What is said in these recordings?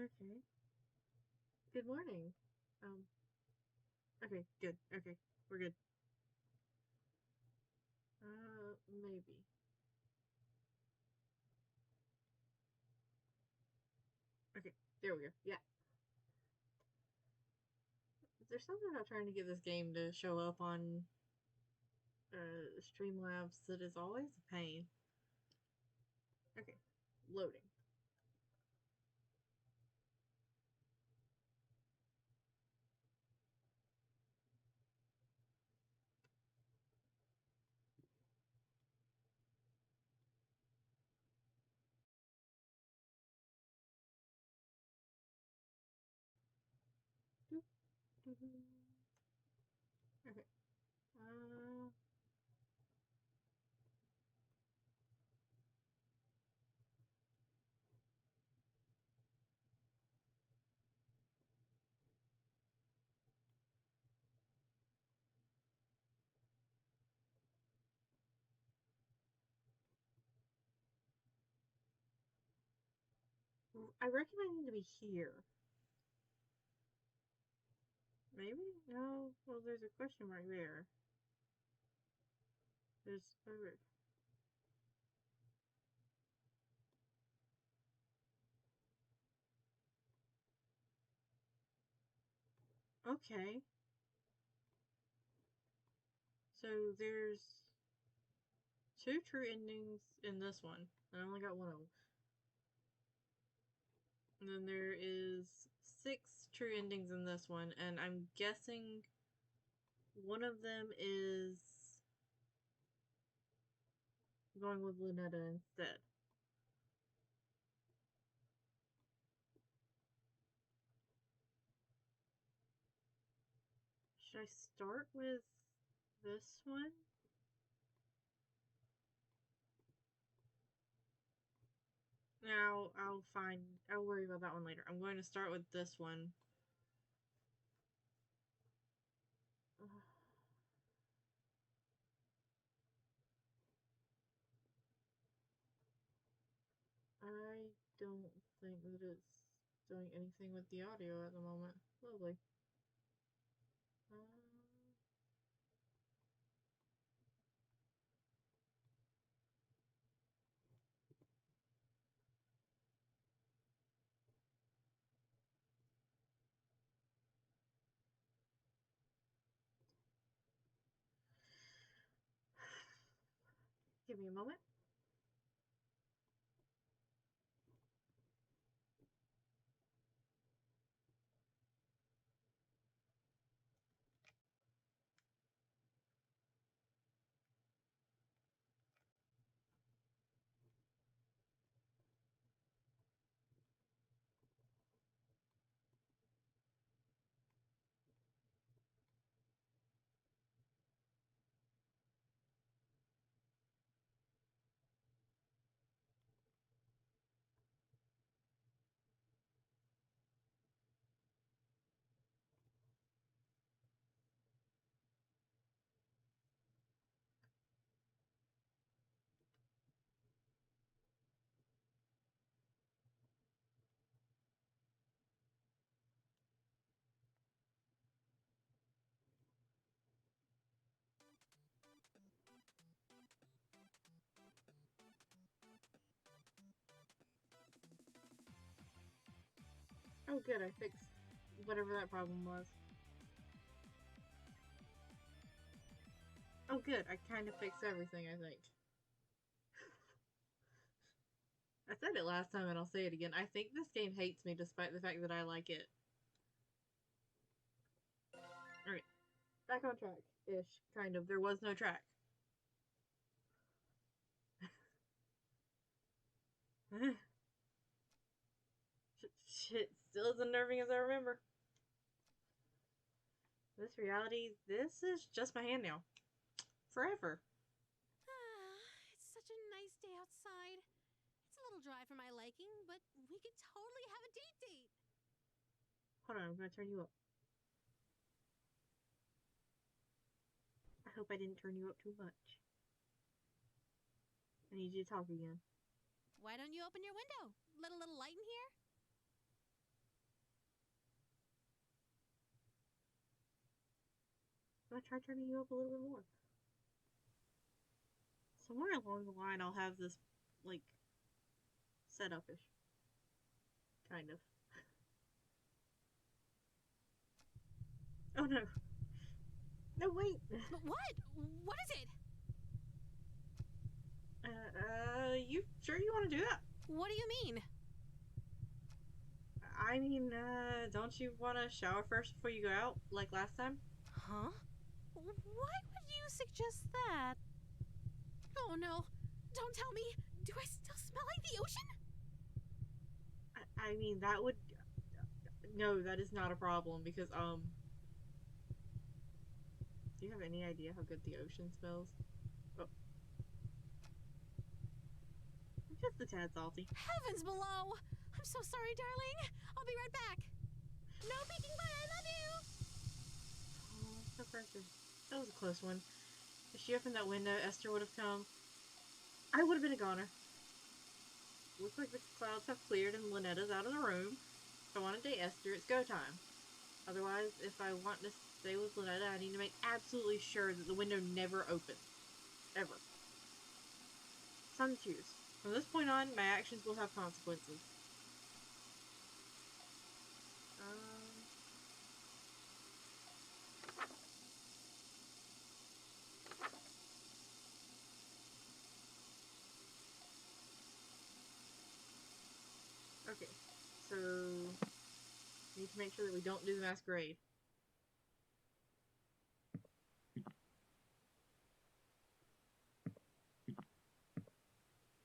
Okay. Good morning. Um, okay, good. Okay, we're good. Maybe. Okay, there we go. Yeah. There's something about trying to get this game to show up on Streamlabs that is always a pain. Okay, loading. Okay. Uh, I reckon I need to be here. Maybe? No. Well, there's a question mark there. There's. Okay. So there's two true endings in this one. I only got one of them. And then there is 6 true endings in this one, and I'm guessing one of them is going with Lunetta instead. Should I start with this one? Now I'll worry about that one later. I'm going to start with this one. I don't think that it's doing anything with the audio at the moment. Lovely. Um, give me a moment. Oh, good. I fixed whatever that problem was. Oh, good. I kind of fixed everything, I think. I said it last time and I'll say it again. I think this game hates me despite the fact that I like it. Alright. Back on track. Ish. Kind of. There was no track. Shit. Still as unnerving as I remember. This reality, this is just my hand now. Forever. It's such a nice day outside. It's a little dry for my liking, but we could totally have a date. Hold on, I'm gonna turn you up. I hope I didn't turn you up too much. I need you to talk again. Why don't you open your window? Let a little light in here? I try turning you up a little bit more. Somewhere along the line, I'll have this, like, set up-ish. Kind of. Oh no. No, wait! But what? What is it? You sure you want to do that? What do you mean? I mean, don't you want to shower first before you go out, like last time? Huh? Why would you suggest that? Oh no. Don't tell me. Do I still smell like the ocean? I mean, that would... No, that is not a problem, because, do you have any idea how good the ocean smells? Oh. Just a tad salty. Heavens below! I'm so sorry, darling. I'll be right back. No peeking, but I love you! Oh, so precious. That was a close one. If she opened that window, Esther would have come. I would have been a goner. Looks like the clouds have cleared and Lynetta's out of the room. If I want to date Esther, it's go time. Otherwise, if I want to stay with Lynetta, I need to make absolutely sure that the window never opens. Ever. Some choose. From this point on, my actions will have consequences. Okay, so need to make sure that we don't do the masquerade.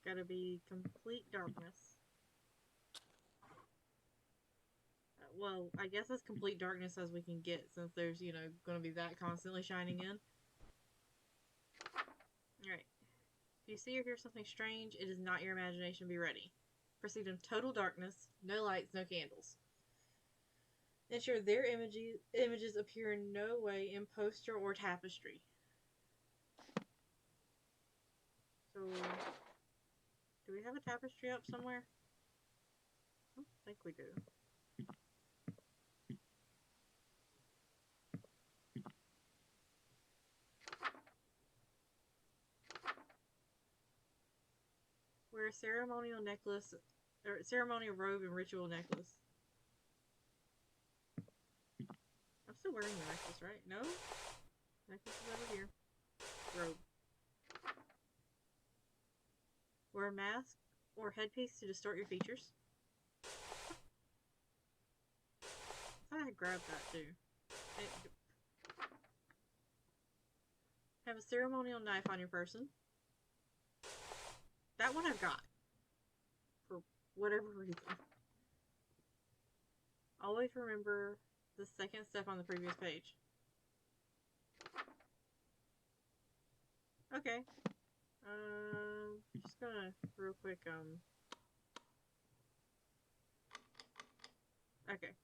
Gotta be complete darkness. Well, I guess as complete darkness as we can get, since there's, you know, gonna be that constantly shining in. Alright. If you see or hear something strange, it is not your imagination. Be ready. Proceed in total darkness, no lights, no candles. Ensure their images appear in no way in poster or tapestry. So, do we have a tapestry up somewhere? I don't think we do. Wear a ceremonial necklace, or ceremonial robe and ritual necklace. I'm still wearing the necklace, right? No? Necklace is over here. Robe. Wear a mask or headpiece to distort your features. I thought I grabbed that too. Have a ceremonial knife on your person. That one I've got. For whatever reason. Always remember the second step on the previous page. Okay. Just gonna real quick, okay.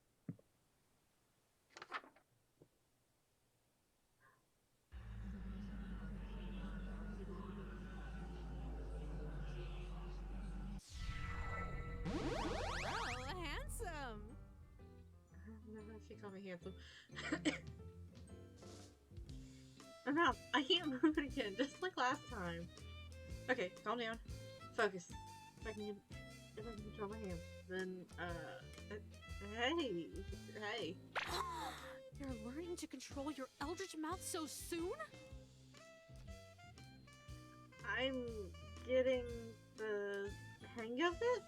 Oh, handsome! No, she called me handsome. Enough! I can't move it again, just like last time. Okay, calm down. Focus. If I can control my hands, then, hey. You're learning to control your eldritch mouth so soon? I'm getting the hang of it?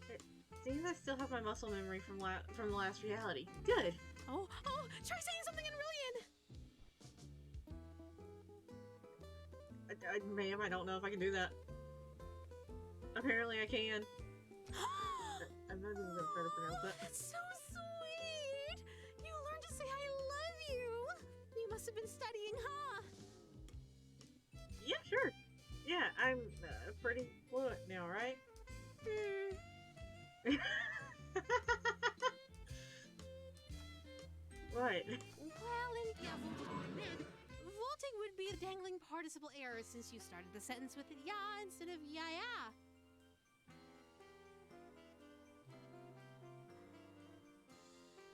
It seems I still have my muscle memory from the last reality. Good! Oh, try saying something in Rillian! Ma'am, I don't know if I can do that. Apparently I can. I'm not even gonna try to pronounce that. That's so sweet! You learned to say I love you! You must have been studying, huh? Yeah, sure. Yeah, I'm pretty fluent now, right? What? Well, vaulting would be a dangling participle error since you started the sentence with ya instead of ya.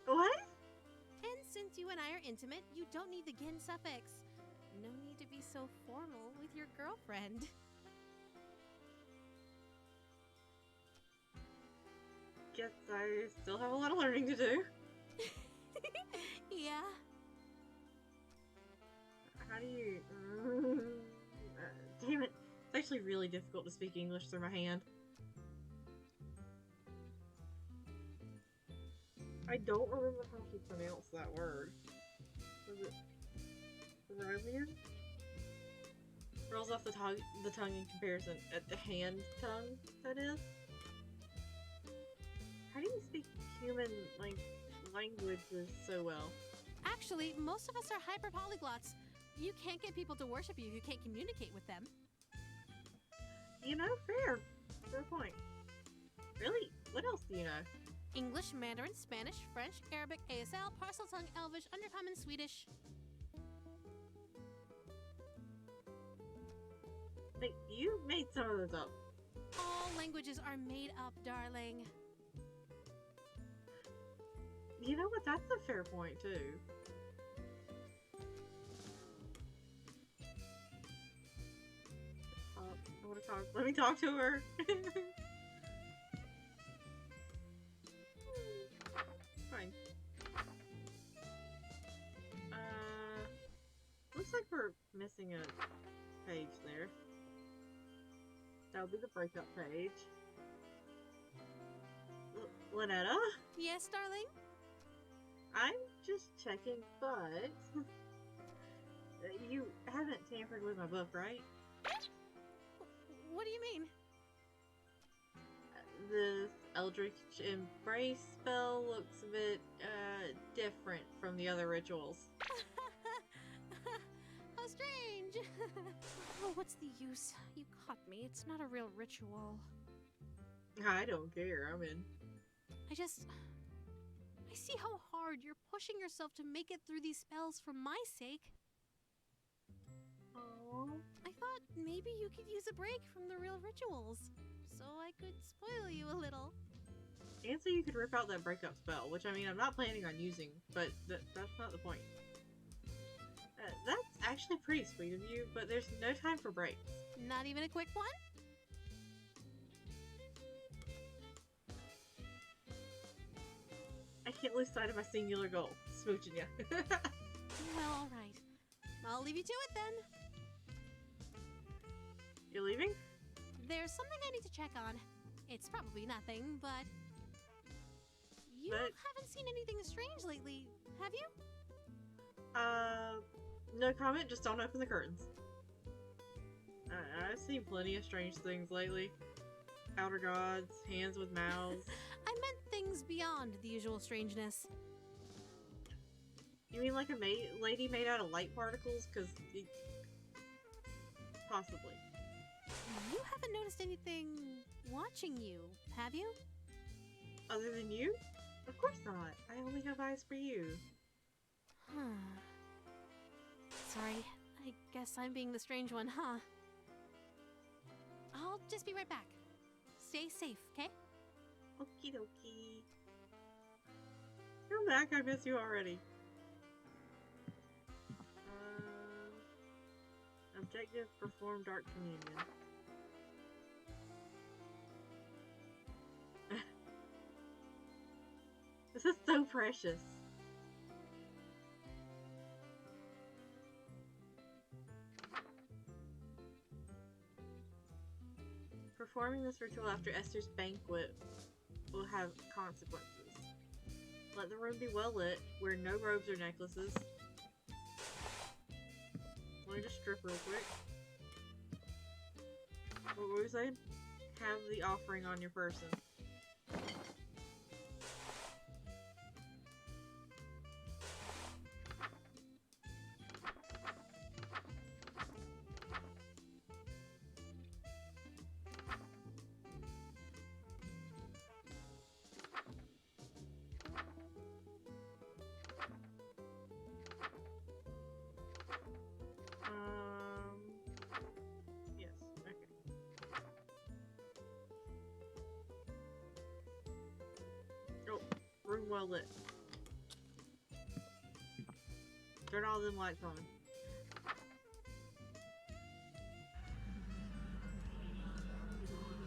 What? And since you and I are they're intimate, you don't need the gin suffix. No need to be so formal with your girlfriend. Guess I still have a lot of learning to do. Yeah. How do you... damn it. It's actually really difficult to speak English through my hand. I don't remember how she pronounced that word. Was it Cerulean? Rolls off the tongue in comparison. At the hand tongue, that is. How do you speak human, languages so well? Actually, most of us are hyper polyglots. You can't get people to worship you who can't communicate with them. You know, fair. Fair point. Really? What else do you know? English, Mandarin, Spanish, French, Arabic, ASL, Parseltongue, Elvish, Undercommon, Swedish. Like, you made some of those up. All languages are made up, darling. You know what? That's a fair point, too. I want to talk. Let me talk to her. Fine. Looks like we're missing a page there. That'll be the breakup page. Lynetta? Yes, darling? I'm just checking, but you haven't tampered with my book, right? What do you mean? This Eldritch Embrace spell looks a bit, different from the other rituals. How strange! Oh, what's the use? You caught me. It's not a real ritual. I don't care, I'm in. I see how hard you're pushing yourself to make it through these spells for my sake. Aww. I thought maybe you could use a break from the real rituals, so I could spoil you a little. And so you could rip out that breakup spell, which, I mean, I'm not planning on using, but that's not the point. That's actually pretty sweet of you, but there's no time for breaks. Not even a quick one? I can't lose sight of my singular goal. Smooching ya. Well, alright. I'll leave you to it then. You're leaving? There's something I need to check on. It's probably nothing, but... You haven't seen anything strange lately, have you? No comment, just don't open the curtains. I've seen plenty of strange things lately. Outer gods, hands with mouths. I meant things beyond the usual strangeness. You mean like a lady made out of light particles? Possibly. You haven't noticed anything watching you, have you? Other than you? Of course not. I only have eyes for you. Sorry, I guess I'm being the strange one, huh? I'll just be right back. Stay safe, okay? Okie dokie. Come back, I miss you already. Objective, perform dark communion. This is so precious. Performing this ritual after Esther's banquet will have consequences. Let the room be well lit, wear no robes or necklaces. Let me just strip real quick. What were we saying? Have the offering on your person. Yes, okay. Oh, room well lit. Turn all them lights on.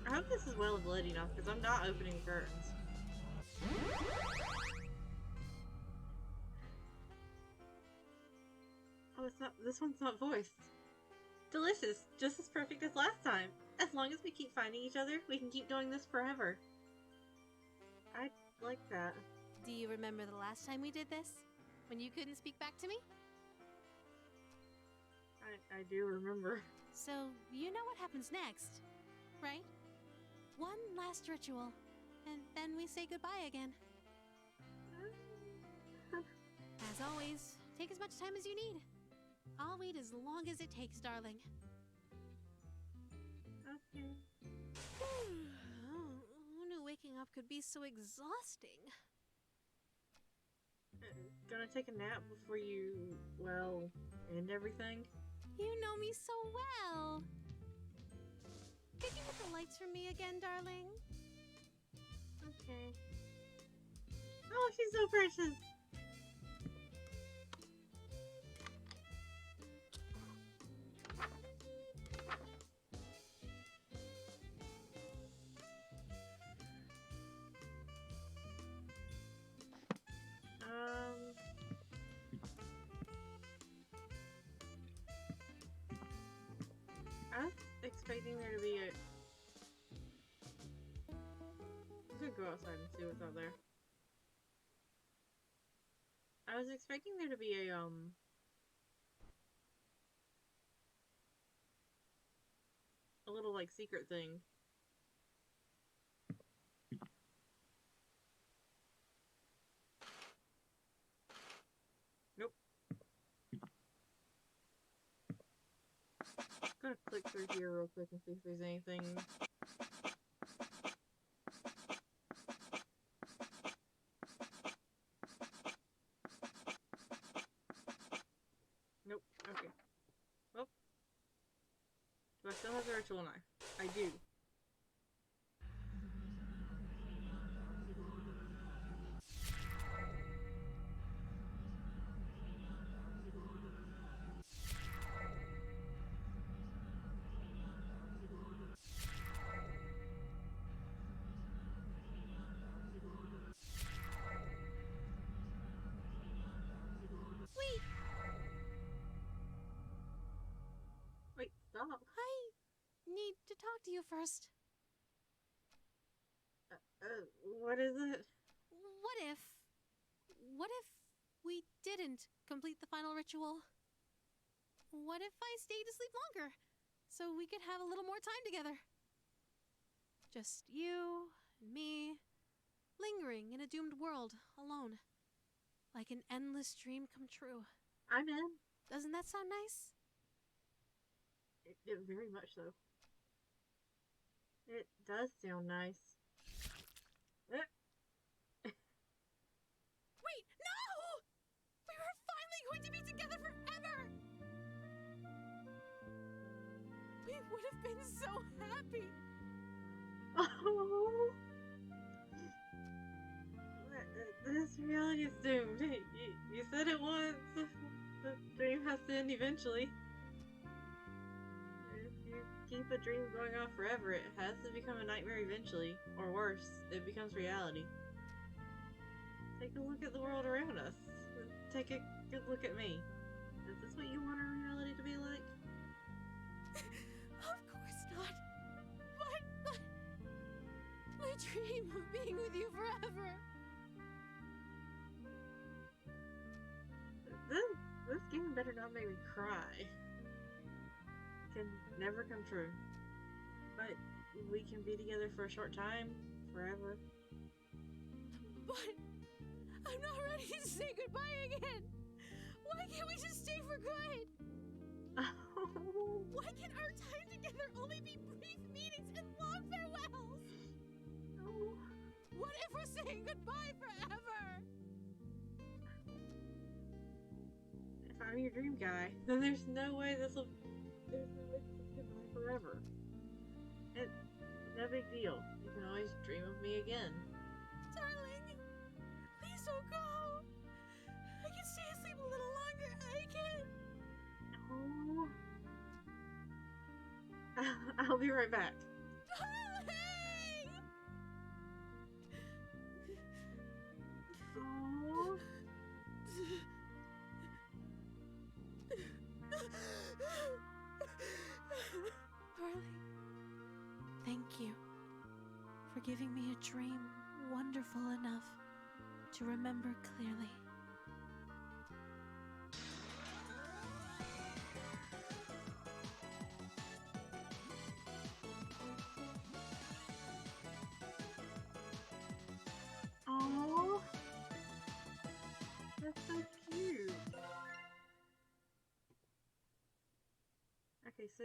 I hope this is well and bloody enough, because I'm not opening the curtains. Oh, it's not. This one's not voiced. Delicious, just as perfect as last time. As long as we keep finding each other, we can keep doing this forever. I like that. Do you remember the last time we did this? When you couldn't speak back to me? I do remember. So, you know what happens next, right? One last ritual, and then we say goodbye again. As always, take as much time as you need. I'll wait as long as it takes, darling. Okay. Who knew waking up could be so exhausting? Gonna take a nap before you, well, end everything? You know me so well. Could you hit the lights for me again, darling? Okay. Oh, she's so precious! I was expecting there to be a... I'm gonna go outside and see what's out there. I was expecting there to be a little, like, secret thing. Nope. I'm gonna click through here real quick and see if there's anything. Nope. Okay. Well. Do I still have the ritual knife? I do. Wait! Wait, stop. I need to talk to you first. What is it? What if we didn't complete the final ritual? What if I stayed asleep longer, so we could have a little more time together? Just you and me, lingering in a doomed world, alone. Like an endless dream come true. I'm in. Doesn't that sound nice? It very much so. It does sound nice. Wait, no! We were finally going to be together forever! We would have been so happy! Oh! This reality is doomed. You said it once. The dream has to end eventually. If you keep a dream going on forever, it has to become a nightmare eventually. Or worse, it becomes reality. Take a look at the world around us. Take a good look at me. Is this what you want our reality to be like? Of course not. But my dream of being with you forever. This game better not make me cry. Can never come true. But we can be together for a short time, forever. But I'm not ready to say goodbye again. Why can't we just stay for good? Oh. Why can our time together only be brief meetings and long farewells? Oh. What if we're saying goodbye forever? If I'm your dream guy, then there's no way this will goodbye forever. It's no big deal. You can always dream of me again. Darling, please don't go. I can stay asleep a little longer. I right back. Hey! Aww. Darling, thank you for giving me a dream wonderful enough to remember clearly. Aww. That's so cute. Okay, so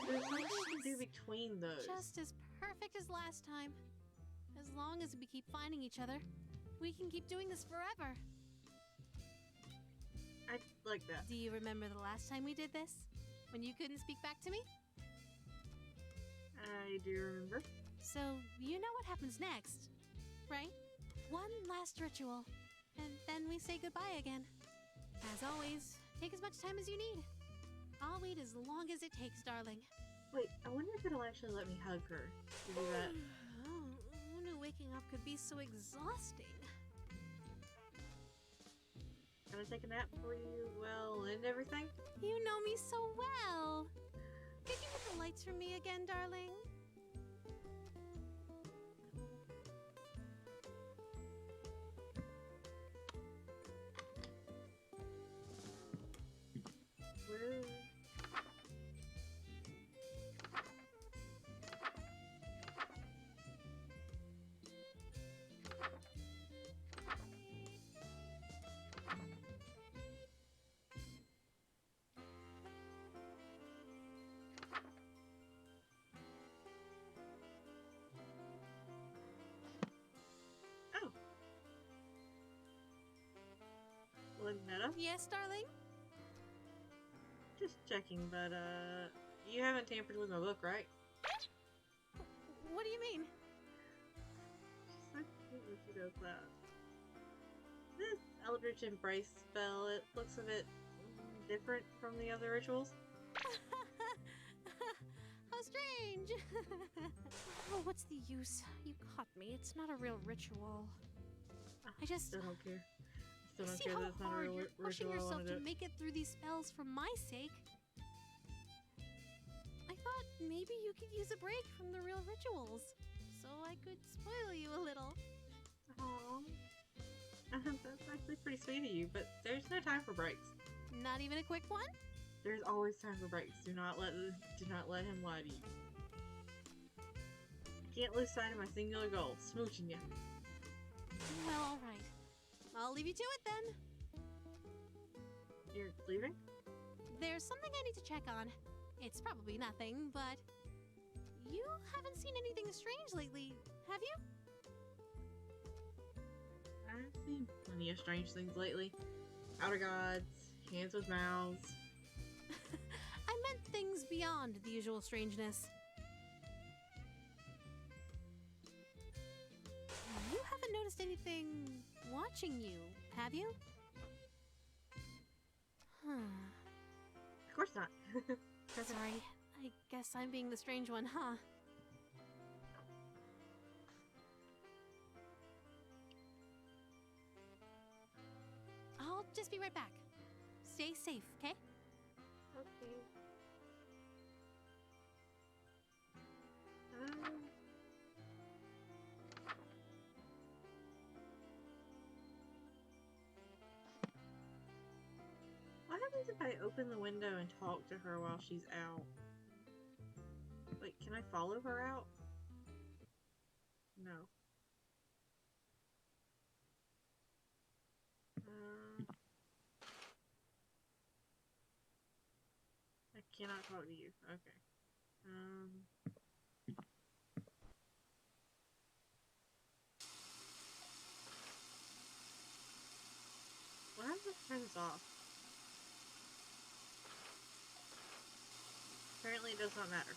there's something to do between those. Just as perfect as last time. As long as we keep finding each other, we can keep doing this forever. I like that. Do you remember the last time we did this? When you couldn't speak back to me? I do remember. So, you know what happens next, right? One last ritual, and then we say goodbye again. As always, take as much time as you need. I'll wait as long as it takes, darling. Wait, I wonder if it'll actually let me hug her to do that. Oh, who knew waking up could be so exhausting? Can I take a nap for you? Well, and everything? You know me so well. Could you hit the lights for me again, darling? Where? Oh. Lynetta? Yes, darling? Just checking, but you haven't tampered with my book, right? What do you mean? She's so cute when she does that. This Eldritch Embrace spell, it looks a bit different from the other rituals. How strange! Oh, what's the use? You caught me. It's not a real ritual. I just Still don't care. Still don't see care how that it's not a hard real you're pushing ritual. I yourself wanna to do it. make it through these spells for my sake. I thought maybe you could use a break from the real rituals, so I could spoil you a little. Aww. That's actually pretty sweet of you, but there's no time for breaks. Not even a quick one? There's always time for breaks. Do not let him lie to you. I can't lose sight of my singular goal, smooching you. Well, alright. I'll leave you to it then. You're leaving? There's something I need to check on. It's probably nothing, but you haven't seen anything strange lately, have you? I've seen plenty of strange things lately. Outer gods, hands with mouths. I meant things beyond the usual strangeness. You haven't noticed anything watching you, have you? Of course not. Sorry, I guess I'm being the strange one, huh? I'll just be right back. Stay safe, okay? Okay. What happens if I open the window and talk to her while she's out? Wait, can I follow her out? No. I cannot talk to you. Okay. Turn this off. Apparently it does not matter.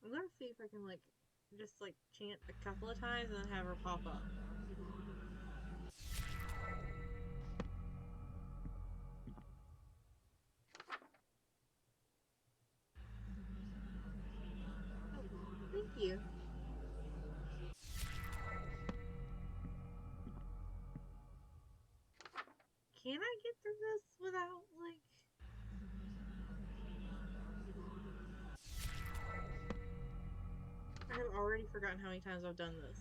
I'm gonna see if I can, like, just, like, chant a couple of times and then have her pop up. Oh, thank you. Can I get through this without, like... I have already forgotten how many times I've done this.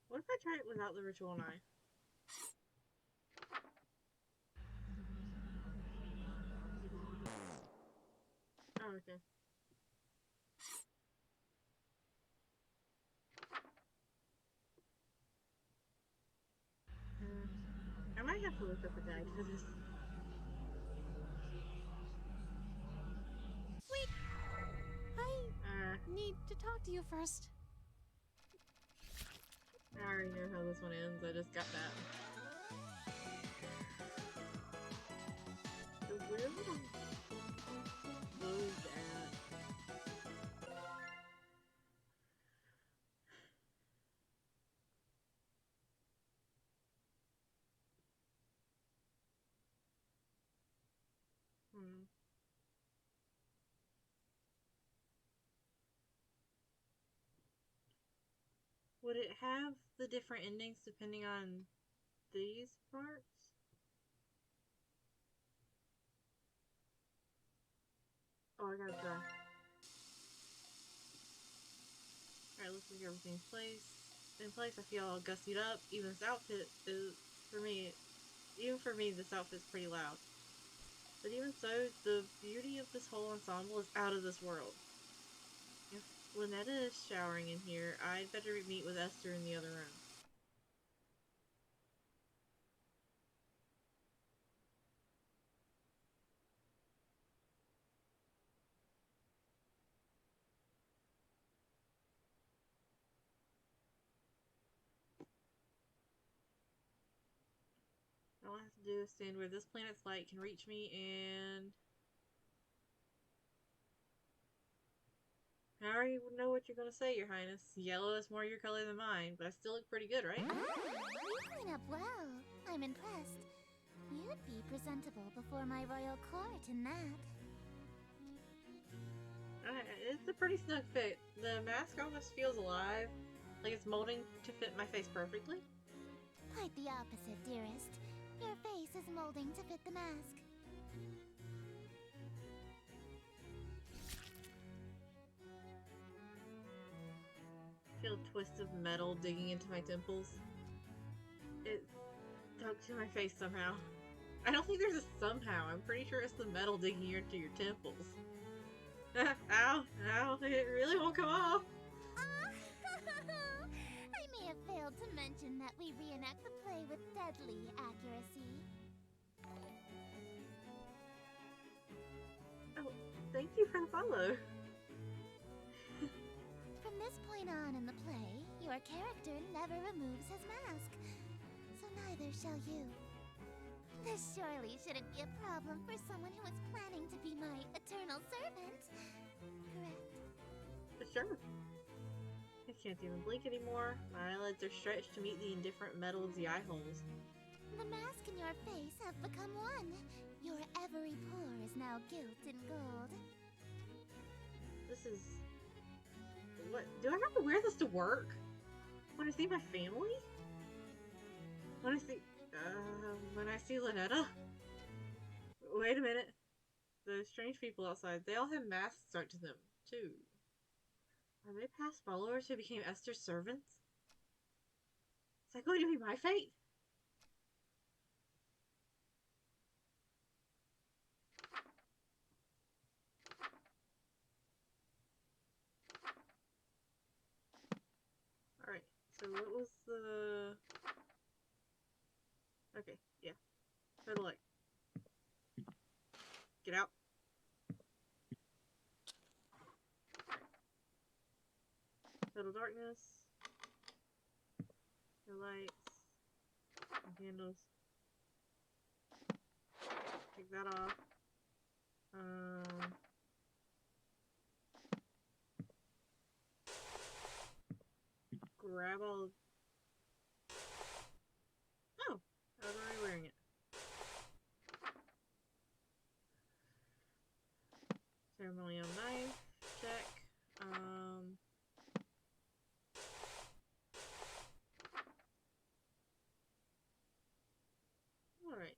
What if I try it without the ritual knife? Oh, okay. I might have to look up a guide for this. Wait! I need to talk to you first. I already know how this one ends. I just got that. So where would I close at? Would it have the different endings depending on these parts? Oh, I gotta try. Alright, looks like everything's in place. I feel all gussied up. Even this outfit is, even for me, this outfit's pretty loud. But even so, the beauty of this whole ensemble is out of this world. If Lynetta is showering in here, I'd better meet with Esther in the other room. All I have to do is stand where this planet's light can reach me, and I already know what you're gonna say, Your Highness. Yellow is more your color than mine, but I still look pretty good, right? You clean up well. I'm impressed. You'd be presentable before my royal court in that. It's a pretty snug fit. The mask almost feels alive, like it's molding to fit my face perfectly. Quite the opposite, dearest. Your face is molding to fit the mask. I feel a twist of metal digging into my temples. It dug to my face somehow. I don't think there's a somehow. I'm pretty sure it's the metal digging into your temples. Ow, ow, it really won't come off. I may have failed to mention that we reenact the play with deadly accuracy. Oh, thank you for the follow. From this point on in the play, your character never removes his mask. So neither shall you. This surely shouldn't be a problem for someone who is planning to be my eternal servant. Correct? Sure. I can't even blink anymore. My eyelids are stretched to meet the indifferent metal of the eye holes. The mask and your face have become one. Your every pore is now gilt in gold. This is What? Do I have to wear this to work? When I see my family? When I see Lynetta? Wait a minute. Those strange people outside, they all have masks stuck to them, too. Are they past followers who became Esther's servants? Is that going to be my fate? Alright, so what was the... Okay, yeah. Total light. Get out. Total darkness. No lights. No candles. Take that off. Grab all... Oh! I was already wearing it. Ceremonial knife. Check. Alright.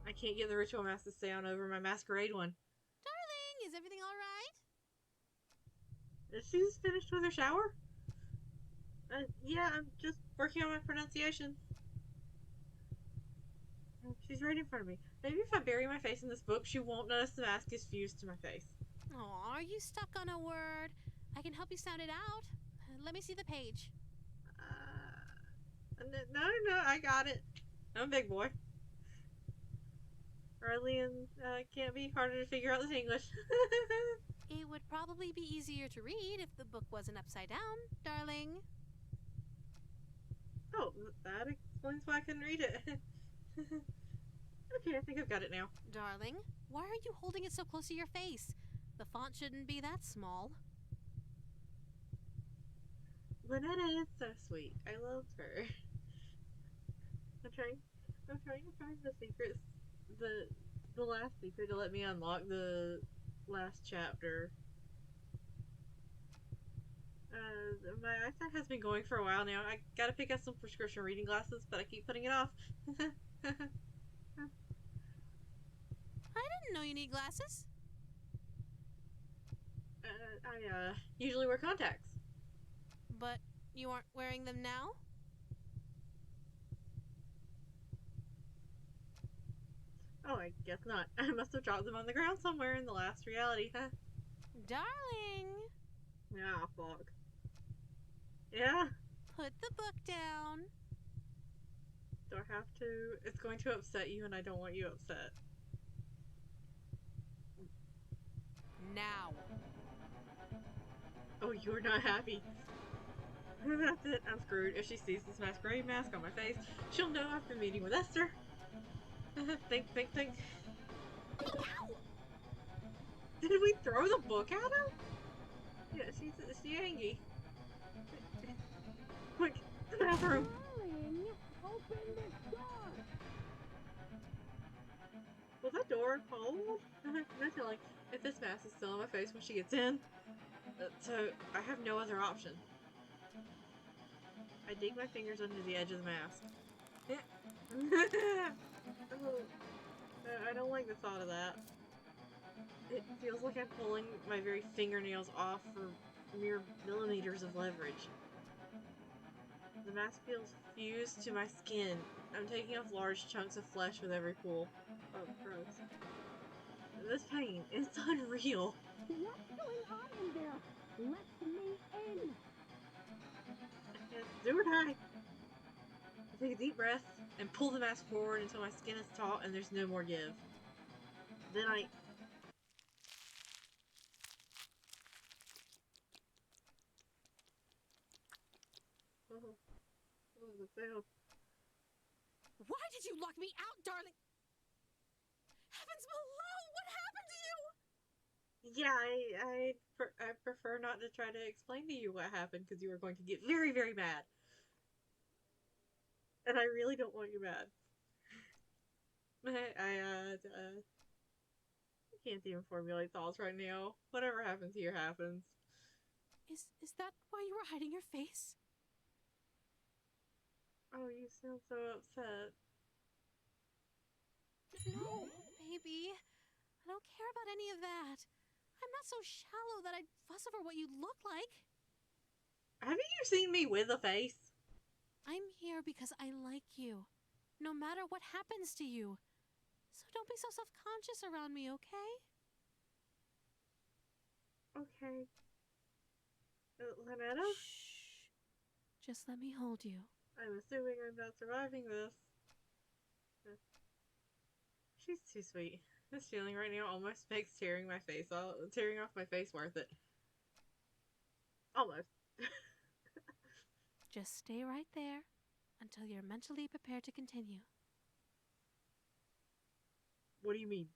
I can't get the ritual mask to stay on over my masquerade one. Darling, is everything alright? Is she just finished with her shower? Yeah, I'm just working on my pronunciation. She's right in front of me. Maybe if I bury my face in this book, she won't notice the mask is fused to my face. Oh, are you stuck on a word? I can help you sound it out. Let me see the page. No, I got it. I'm a big boy. Arlene can't be harder to figure out than English. It would probably be easier to read if the book wasn't upside down, darling. Oh, that explains why I couldn't read it. Okay, I think I've got it now. Darling, why are you holding it so close to your face? The font shouldn't be that small. Lynetta is so sweet. I loved her. I'm trying to find the secrets. The last secret to let me unlock the last chapter. My eyesight has been going for a while now. I gotta pick up some prescription reading glasses, but I keep putting it off. I didn't know you need glasses. I usually wear contacts. But you aren't wearing them now? Oh, I guess not. I must have dropped them on the ground somewhere in the last reality, huh? Darling! Ah, fuck. Yeah? Put the book down. Do I have to? It's going to upset you, and I don't want you upset. Now. Oh, you're not happy. That's it. I'm screwed. If she sees this masquerade mask on my face, she'll know I've been meeting with Esther. Think. Did we throw the book at her? Yeah, she's angry. Quick, the bathroom. Darling, open this door. Was that door cold? No telling. If this mask is still on my face when she gets in, so I have no other option. I dig my fingers under the edge of the mask. Oh, I don't like the thought of that. It feels like I'm pulling my very fingernails off for mere millimeters of leverage. The mask feels fused to my skin. I'm taking off large chunks of flesh with every pull. Oh, gross. This pain, it's unreal. What's going on in there? Let me in. Do or die. I take a deep breath and pull the mask forward until my skin is taut and there's no more give. Then I... Oh, what was the sound? Why did you lock me out, darling? Heavens below! What happened to you? Yeah, I prefer not to try to explain to you what happened because you are going to get very, very mad. And I really don't want you mad. I can't even formulate thoughts right now. Whatever happens here happens. Is that why you were hiding your face? Oh, you sound so upset. No, baby. I don't care about any of that. I'm not so shallow that I'd fuss over what you look like. Haven't you seen me with a face? I'm here because I like you, no matter what happens to you. So don't be so self-conscious around me, okay? Okay. Lynetta? Shh. Just let me hold you. I'm assuming I'm not surviving this. She's too sweet. This feeling right now almost makes tearing off my face worth it. Almost. Just stay right there until you're mentally prepared to continue. What do you mean?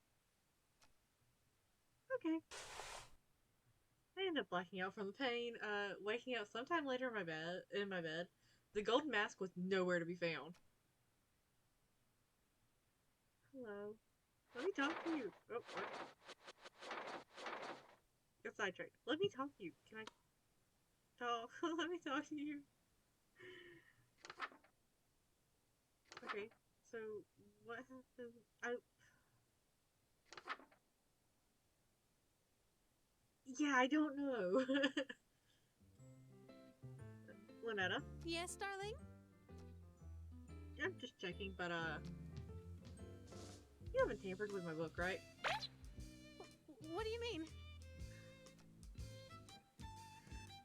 Okay. I end up blacking out from the pain, waking up sometime later in my bed. The golden mask was nowhere to be found. Hello. Let me talk to you. Oh, what? Get sidetracked. Let me talk to you. Can I talk? Let me talk to you. Okay, so what happened? Yeah, I don't know. Lynetta? Yes, darling? I'm just checking, but you haven't tampered with my book, right? What do you mean?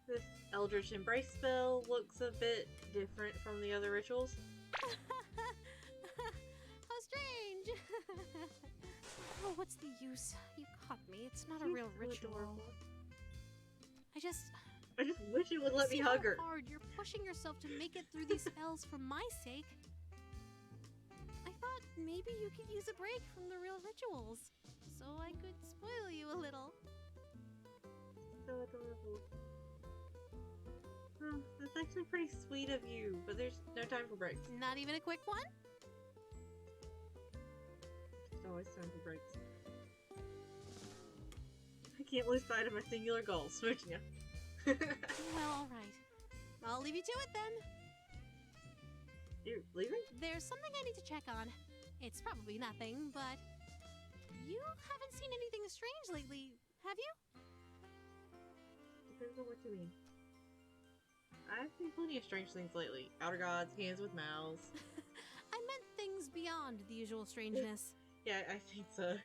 This Eldritch Embrace spell looks a bit different from the other rituals. How strange! Oh, what's the use? You caught me. It's not a real She's so ritual. adorable. I just wish you would let me hug her. how hard you're pushing yourself to make it through these spells for my sake. I thought maybe you could use a break from the real rituals, so I could spoil you a little. So adorable. Oh, that's actually pretty sweet of you, but there's no time for breaks. Not even a quick one? There's always time for breaks. I can't lose sight of my singular goal, smooching ya. Well, alright. I'll leave you to it then. You're leaving? There's something I need to check on. It's probably nothing, but you haven't seen anything strange lately, have you? Depends on what you mean. I've seen plenty of strange things lately. Outer gods, hands with mouths. I meant things beyond the usual strangeness. Yeah, I think so.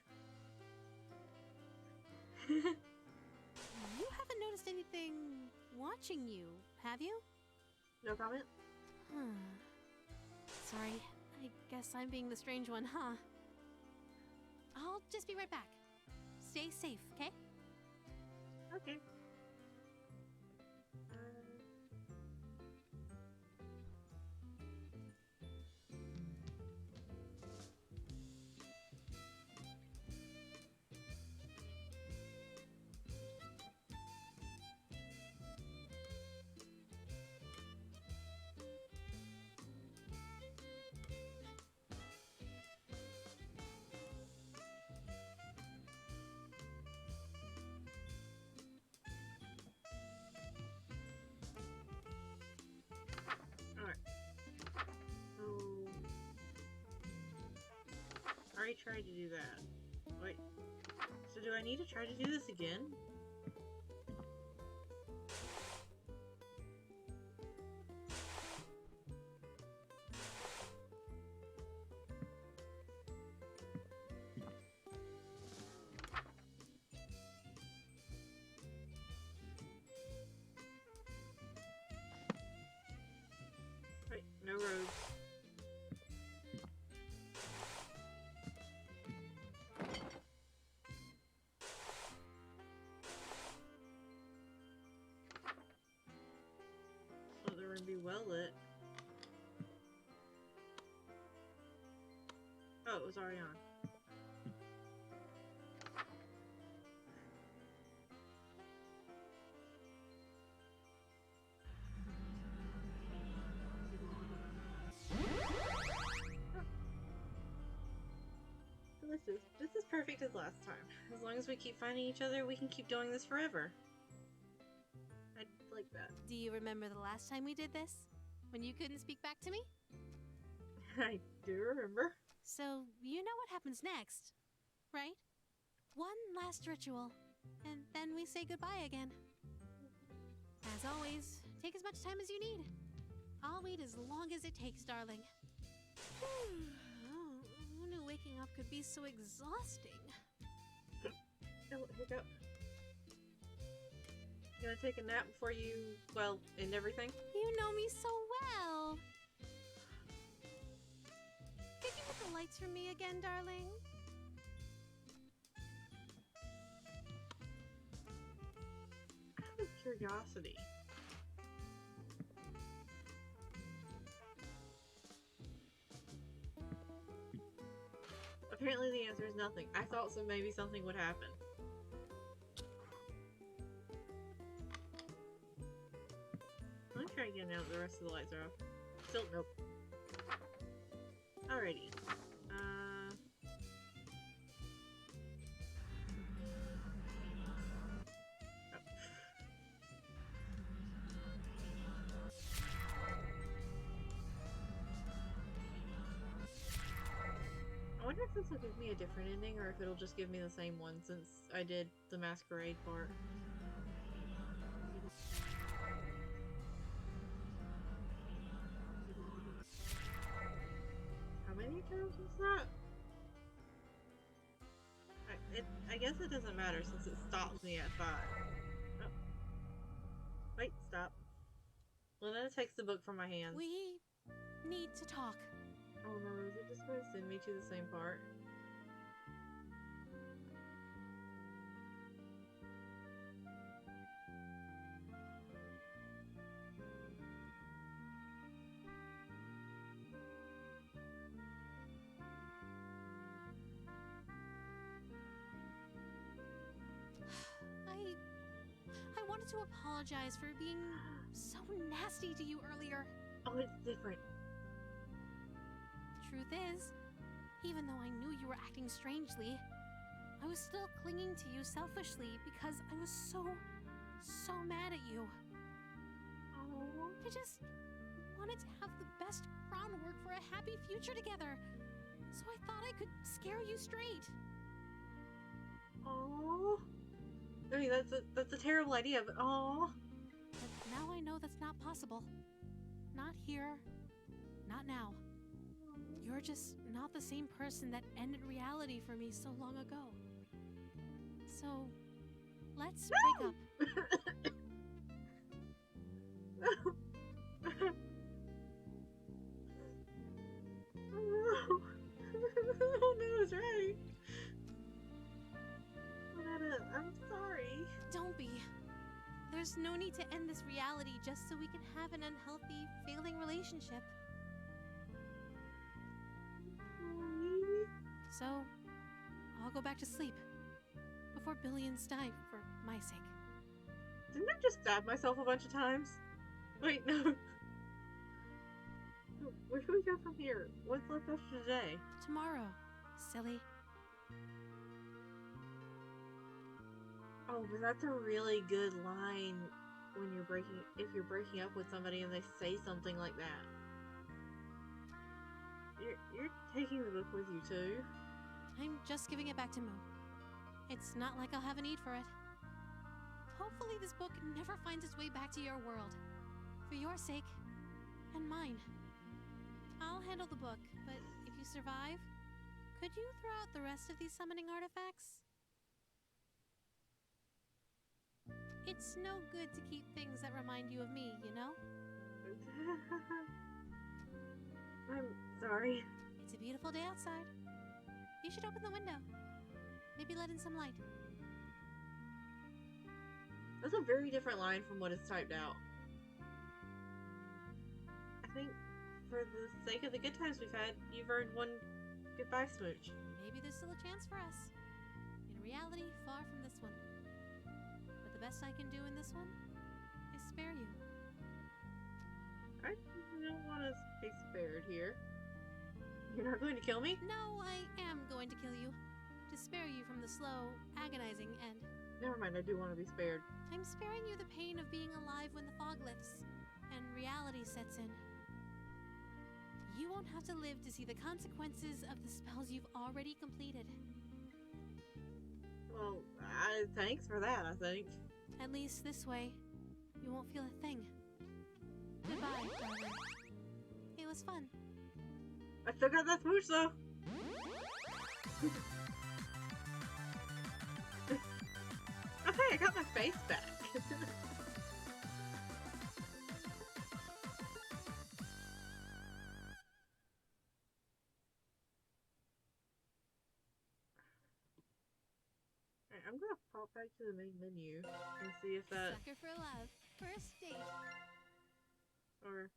You haven't noticed anything watching you, have you? No comment? Sorry, I guess I'm being the strange one, huh? I'll just be right back. Stay safe, okay? Okay. Alright. So... I already tried to do that. Wait. So do I need to try to do this again? Wait, no robes. Let the room be well lit. Oh, it was already on. perfect as last time. As long as we keep finding each other, we can keep doing this forever. I like that. Do you remember the last time we did this? When you couldn't speak back to me? I do remember. So, you know what happens next, right? One last ritual, and then we say goodbye again. As always, take as much time as you need. I'll wait as long as it takes, darling. Oh, who knew waking up could be so exhausting? Oh, hiccup. You gonna take a nap before you, well, end everything? You know me so well. Could you hit the lights for me again, darling? Out of curiosity. Apparently the answer is nothing. I thought so maybe something would happen. Let me try again now that the rest of the lights are off. Still, nope. Alrighty. I wonder if this will give me a different ending or if it'll just give me the same one since I did the masquerade part. How many times was that? I guess it doesn't matter since it stops me at 5. Oh. Wait, stop. Lynetta takes the book from my hands. We need to talk. Oh no, is it just going to send me to the same part? I wanted to apologize for being so nasty to you earlier. Oh, it's different. Truth is, even though I knew you were acting strangely, I was still clinging to you selfishly because I was so mad at you. Oh. I just wanted to have the best groundwork for a happy future together. So I thought I could scare you straight. Oh. I mean, that's a terrible idea, but oh. But now I know that's not possible. Not here. Not now. You're just not the same person that ended reality for me so long ago. So, let's break up. Oh no, it's right. Lynetta, I'm sorry. Don't be. There's no need to end this reality just so we can have an unhealthy, failing relationship. So, I'll go back to sleep before billions die for my sake. Didn't I just stab myself a bunch of times? Wait, no. Where do we go from here? What's left after today? Tomorrow, silly. Oh, but that's a really good line when if you're breaking up with somebody and they say something like that. You're taking the book with you too. I'm just giving it back to Moo. It's not like I'll have a need for it. Hopefully this book never finds its way back to your world. For your sake, and mine. I'll handle the book, but if you survive, could you throw out the rest of these summoning artifacts? It's no good to keep things that remind you of me, you know? I'm sorry. It's a beautiful day outside. You should open the window. Maybe let in some light. That's a very different line from what is typed out. I think for the sake of the good times we've had, you've earned one goodbye smooch. Maybe there's still a chance for us. In reality, far from this one. But the best I can do in this one is spare you. I don't want to be spared here. You're not going to kill me? No, I am going to kill you. to spare you from the slow, agonizing end. Never mind, I do want to be spared. I'm sparing you the pain of being alive when the fog lifts and reality sets in. You won't have to live to see the consequences of the spells you've already completed. Well, thanks for that, I think. At least this way, you won't feel a thing. Goodbye, darling. It was fun. I still got that smooch, though. Okay, I got my face back. Alright, I'm gonna pop back to the main menu and see if that... Sucker for love. First date. Or...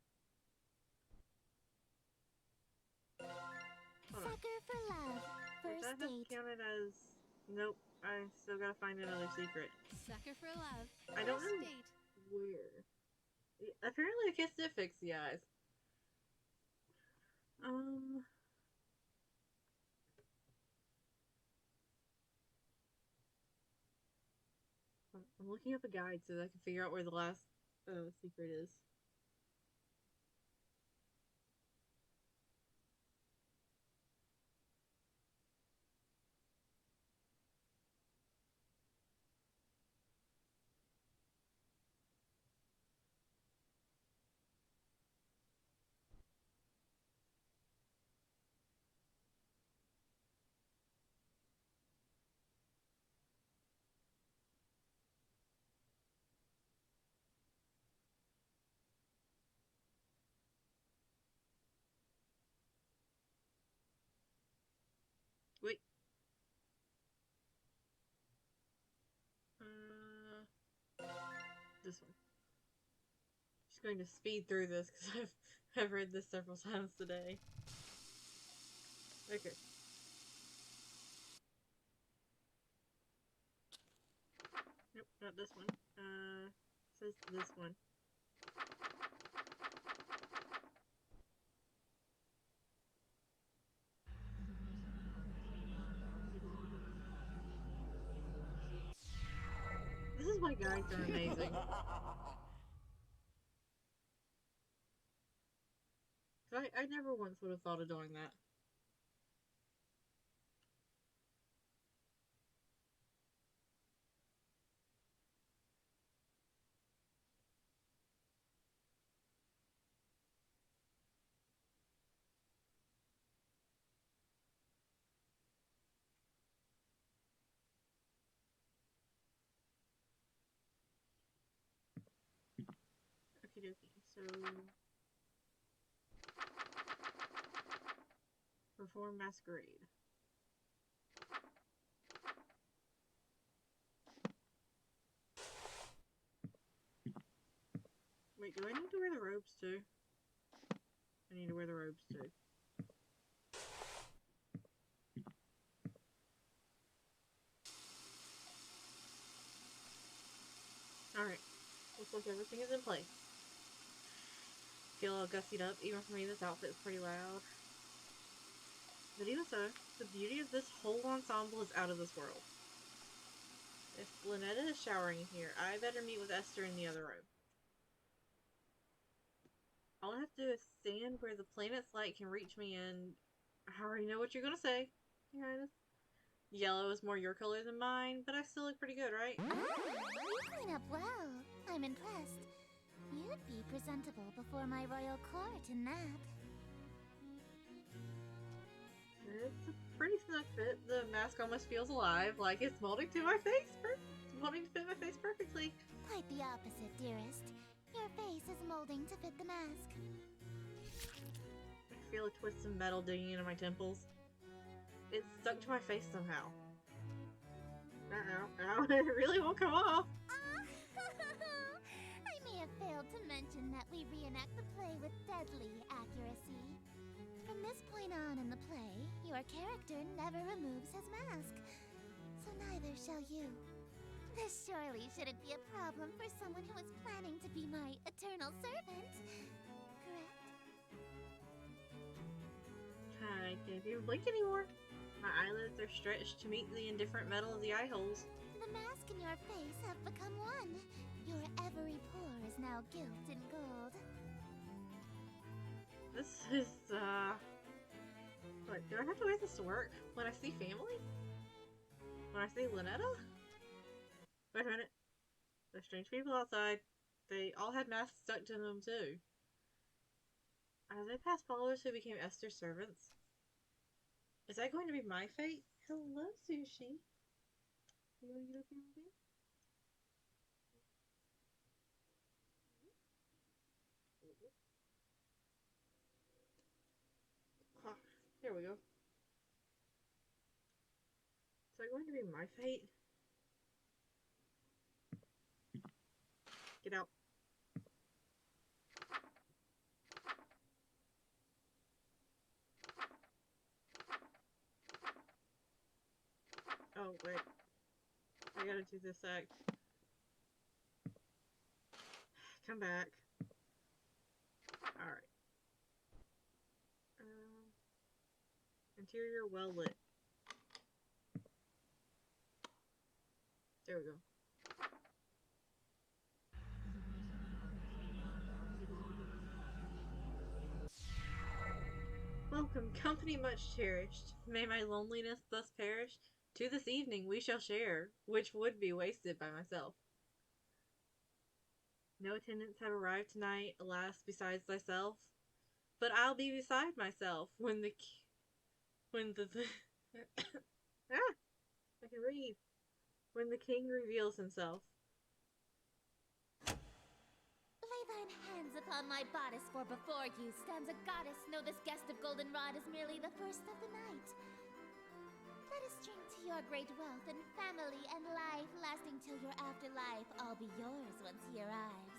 Hold on. Sucker for love. Would First that have date. counted as... Nope, I still gotta find another secret. Sucker for love. I don't First know date. where. Apparently a kiss did fix the eyes. I'm looking up a guide so that I can figure out where the last secret is. Wait. This one. Just going to speed through this because I've read this several times today. Okay. Nope, not this one. Says this one. This is why guides are amazing. I never once would have thought of doing that. Okie dokie, so... Perform masquerade. Wait, do I need to wear the robes too? I need to wear the robes too. Alright. Looks like everything is in place. Feel all gussied up. Even for me, this outfit's pretty loud. But even so, the beauty of this whole ensemble is out of this world. If Lynetta is showering in here, I better meet with Esther in the other room. All I have to do is stand where the planet's light can reach me and... I already know what you're gonna say, Your Highness. Yellow is more your color than mine, but I still look pretty good, right? Ah, you clean up well. I'm impressed. You'd be presentable before my royal court in that. It's a pretty snug fit. The mask almost feels alive, like it's molding to my face. Molding to fit my face perfectly. Quite the opposite, dearest. Your face is molding to fit the mask. I feel a twist of metal digging into my temples. It's stuck to my face somehow. Ow, it really won't come off. I may have failed to mention that we reenact the play with deadly accuracy. From this point on in the play, your character never removes his mask. So neither shall you. This surely shouldn't be a problem for someone who is planning to be my eternal servant. Correct? I can't even blink anymore. My eyelids are stretched to meet the indifferent metal of the eye holes. The mask and your face have become one. Your every pore is now gilt in gold. This is, Look, do I have to wear this to work? When I see family? When I see Lynetta? Wait a minute. There's strange people outside. They all had masks stuck to them, too. Are they past followers who became Esther's servants? Is that going to be my fate? Hello, Sushi. You want to get up here with me? Ah, there we go. Is that going to be my fate? Get out. Oh, wait. I gotta do this act. Come back. Alright. Interior well lit. There we go. Welcome, company much cherished. May my loneliness thus perish. To this evening we shall share, which would be wasted by myself. No attendants have arrived tonight, alas, besides thyself. But I'll be beside myself when the ah, I can read. When the king reveals himself. Lay thine hands upon my bodice, for before you stands a goddess. Know this guest of goldenrod is merely the first of the night. Let us drink to your great wealth and family and life, lasting till your afterlife. All be yours once he arrives.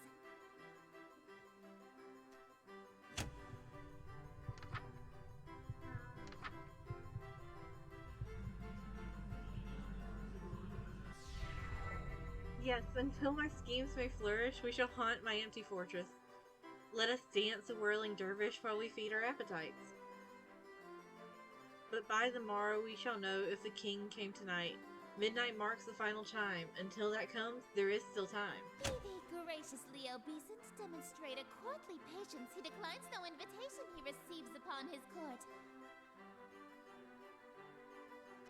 Yes, until my schemes may flourish, we shall haunt my empty fortress. Let us dance a whirling dervish while we feed our appetites. But by the morrow we shall know if the king came tonight. Midnight marks the final chime. Until that comes, there is still time. Be thee graciously obeisant, demonstrate a courtly patience. He declines no invitation he receives upon his court.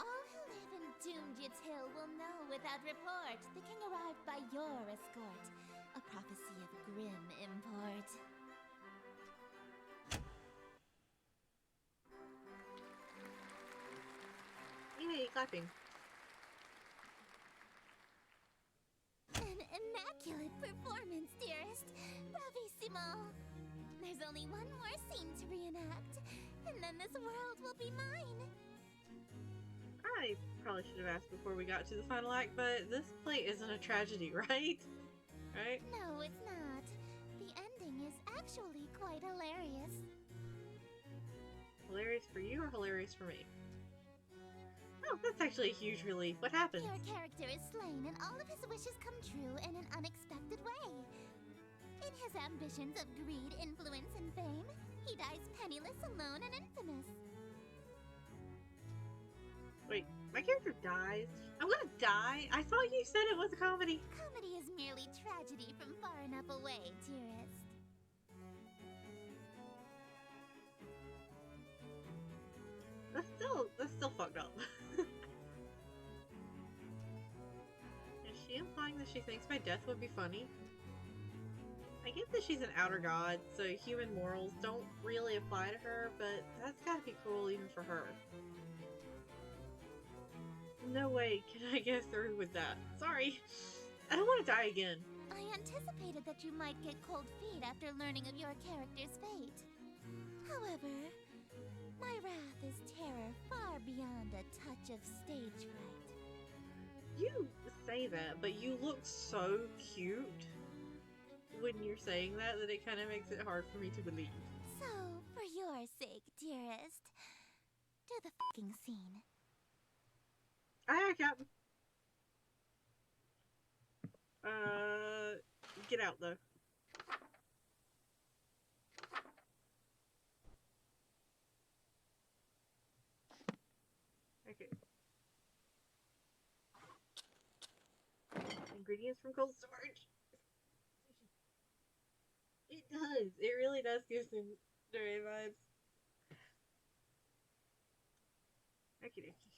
All who live in Doomjit's Hill will know without report the king arrived by your escort. A prophecy of grim import. Yay, clapping. An immaculate performance, dearest. Bravissimo. There's only one more scene to reenact, and then this world will be mine. I probably should have asked before we got to the final act, but this play isn't a tragedy, right? Right? No, it's not. The ending is actually quite hilarious. Hilarious for you or hilarious for me? Oh, that's actually a huge relief. What happens? Your character is slain and all of his wishes come true in an unexpected way. In his ambitions of greed, influence, and fame, he dies penniless, alone, and infamous. Wait, my character dies? I'm gonna die? I thought you said it was a comedy. Comedy is merely tragedy from far enough away, dearest. That's still fucked up. Is she implying that she thinks my death would be funny? I get that she's an outer god, so human morals don't really apply to her, but that's gotta be cruel even for her. No way can I get through with that. Sorry. I don't want to die again. I anticipated that you might get cold feet after learning of your character's fate. However, my wrath is terror far beyond a touch of stage fright. You say that, but you look so cute when you're saying that it kind of makes it hard for me to believe. So, for your sake, dearest, do the fucking scene. Aye, Captain. Get out though. I ingredients from cold storage. It does. It really does give some Dre vibes. Okie dokie.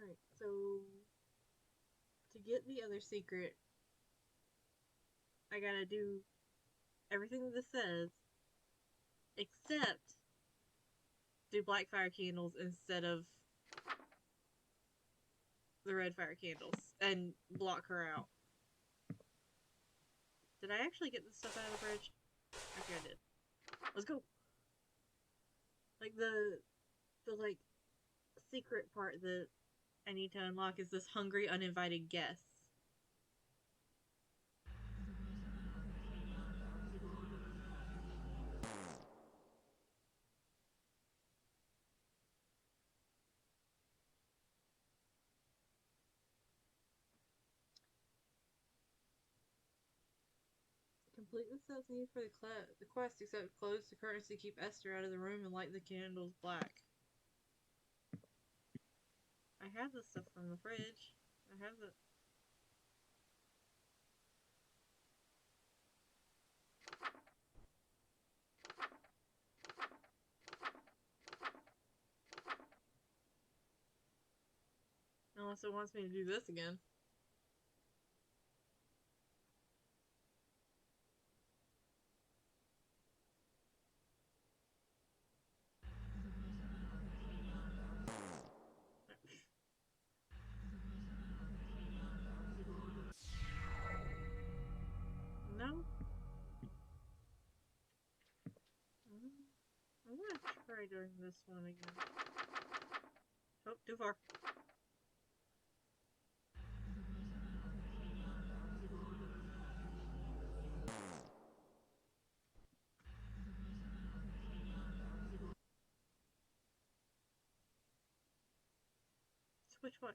Alright, so to get the other secret, I gotta do everything that this says, except do black fire candles instead of the red fire candles, and block her out. Did I actually get this stuff out of the fridge? Okay, I did. Let's go! Like, the like, secret part that I need to unlock is this hungry, uninvited guest. Complete the steps needed for the quest, except close the curtains to keep Esther out of the room and light the candles black. I have this stuff from the fridge. I have the... Unless it wants me to do this again. No? I'm gonna try doing this one again. Oh, too far. So which one?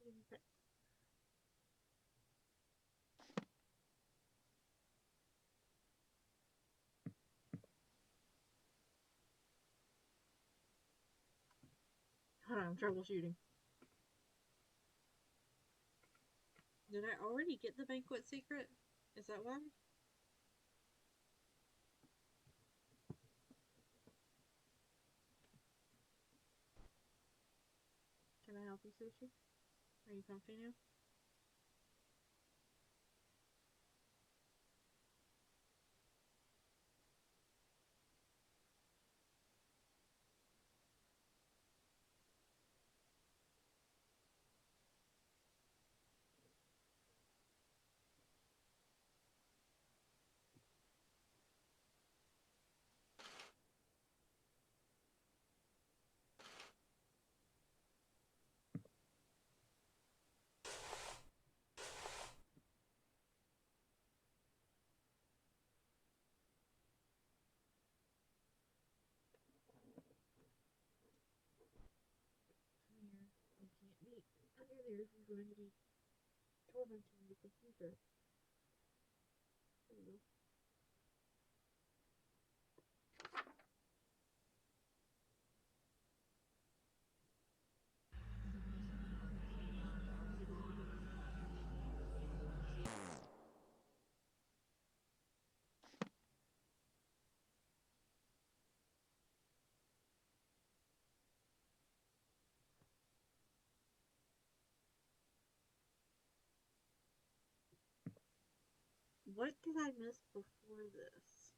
Okay. Hold on, I'm troubleshooting. Did I already get the banquet secret? Is that why? Can I help you, Sushi? Are you comfy now? We can't meet under there if we're going to be tormenting the computer. There we go. What did I miss before this?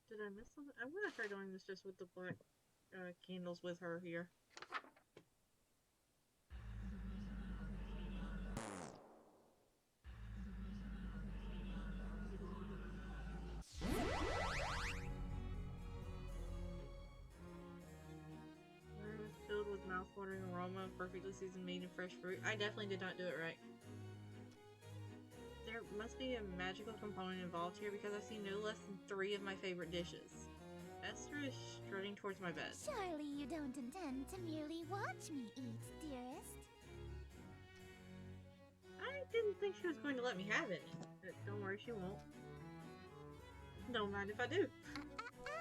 Did I miss something? I'm gonna try doing this just with the black candles with her here. The room is filled with mouth-watering aroma of perfectly seasoned meat and fresh fruit. I definitely did not do it right. There must be a magical component involved here because I see no less than 3 of my favorite dishes. Esther is strutting towards my bed. Surely you don't intend to merely watch me eat, dearest. didn't think she was going to let me have any. But don't worry, she won't. Don't mind if I do. That's not what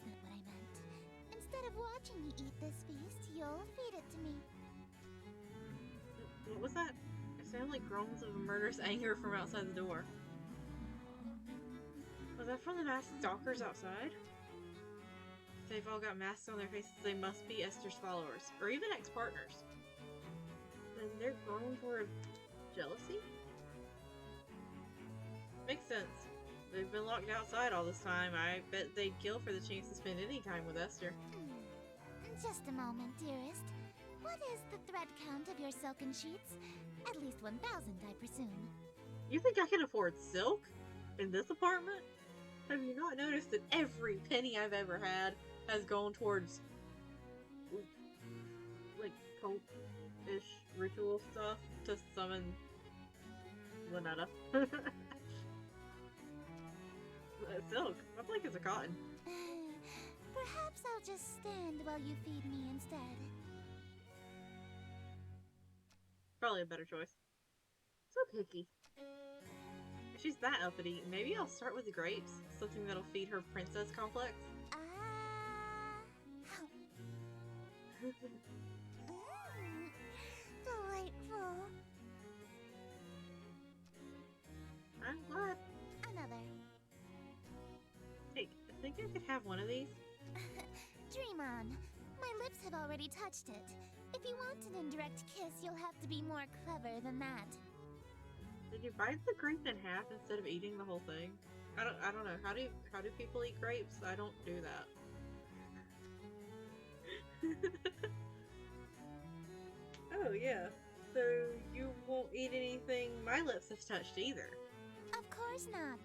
I meant. Instead of watching me eat this feast, you'll feed it to me. What was that? It sounded like groans of murderous anger from outside the door. Was that from the masked stalkers outside? If they've all got masks on their faces, they must be Esther's followers, or even ex-partners. And their groans were jealousy? Makes sense. They've been locked outside all this time. I bet they'd kill for the chance to spend any time with Esther. Just a moment, dearest. What is the thread count of your silken sheets? At least 1,000, I presume. You think I can afford silk? In this apartment? Have you not noticed that every penny I've ever had has gone towards, like, cult-ish ritual stuff to summon Lynetta? Silk. My blankets are cotton. Perhaps I'll just stand while you feed me instead. Probably a better choice. So picky. If she's that uppity, maybe I'll start with the grapes. Something that'll feed her princess complex. Delightful. I'm glad. Another. Hey, I think I could have one of these. Dream on. My lips have already touched it. If you want an indirect kiss, you'll have to be more clever than that. Did you bite the grape in half instead of eating the whole thing? I don't know. How do people eat grapes? I don't do that. Oh yeah. So you won't eat anything my lips have touched either. Of course not.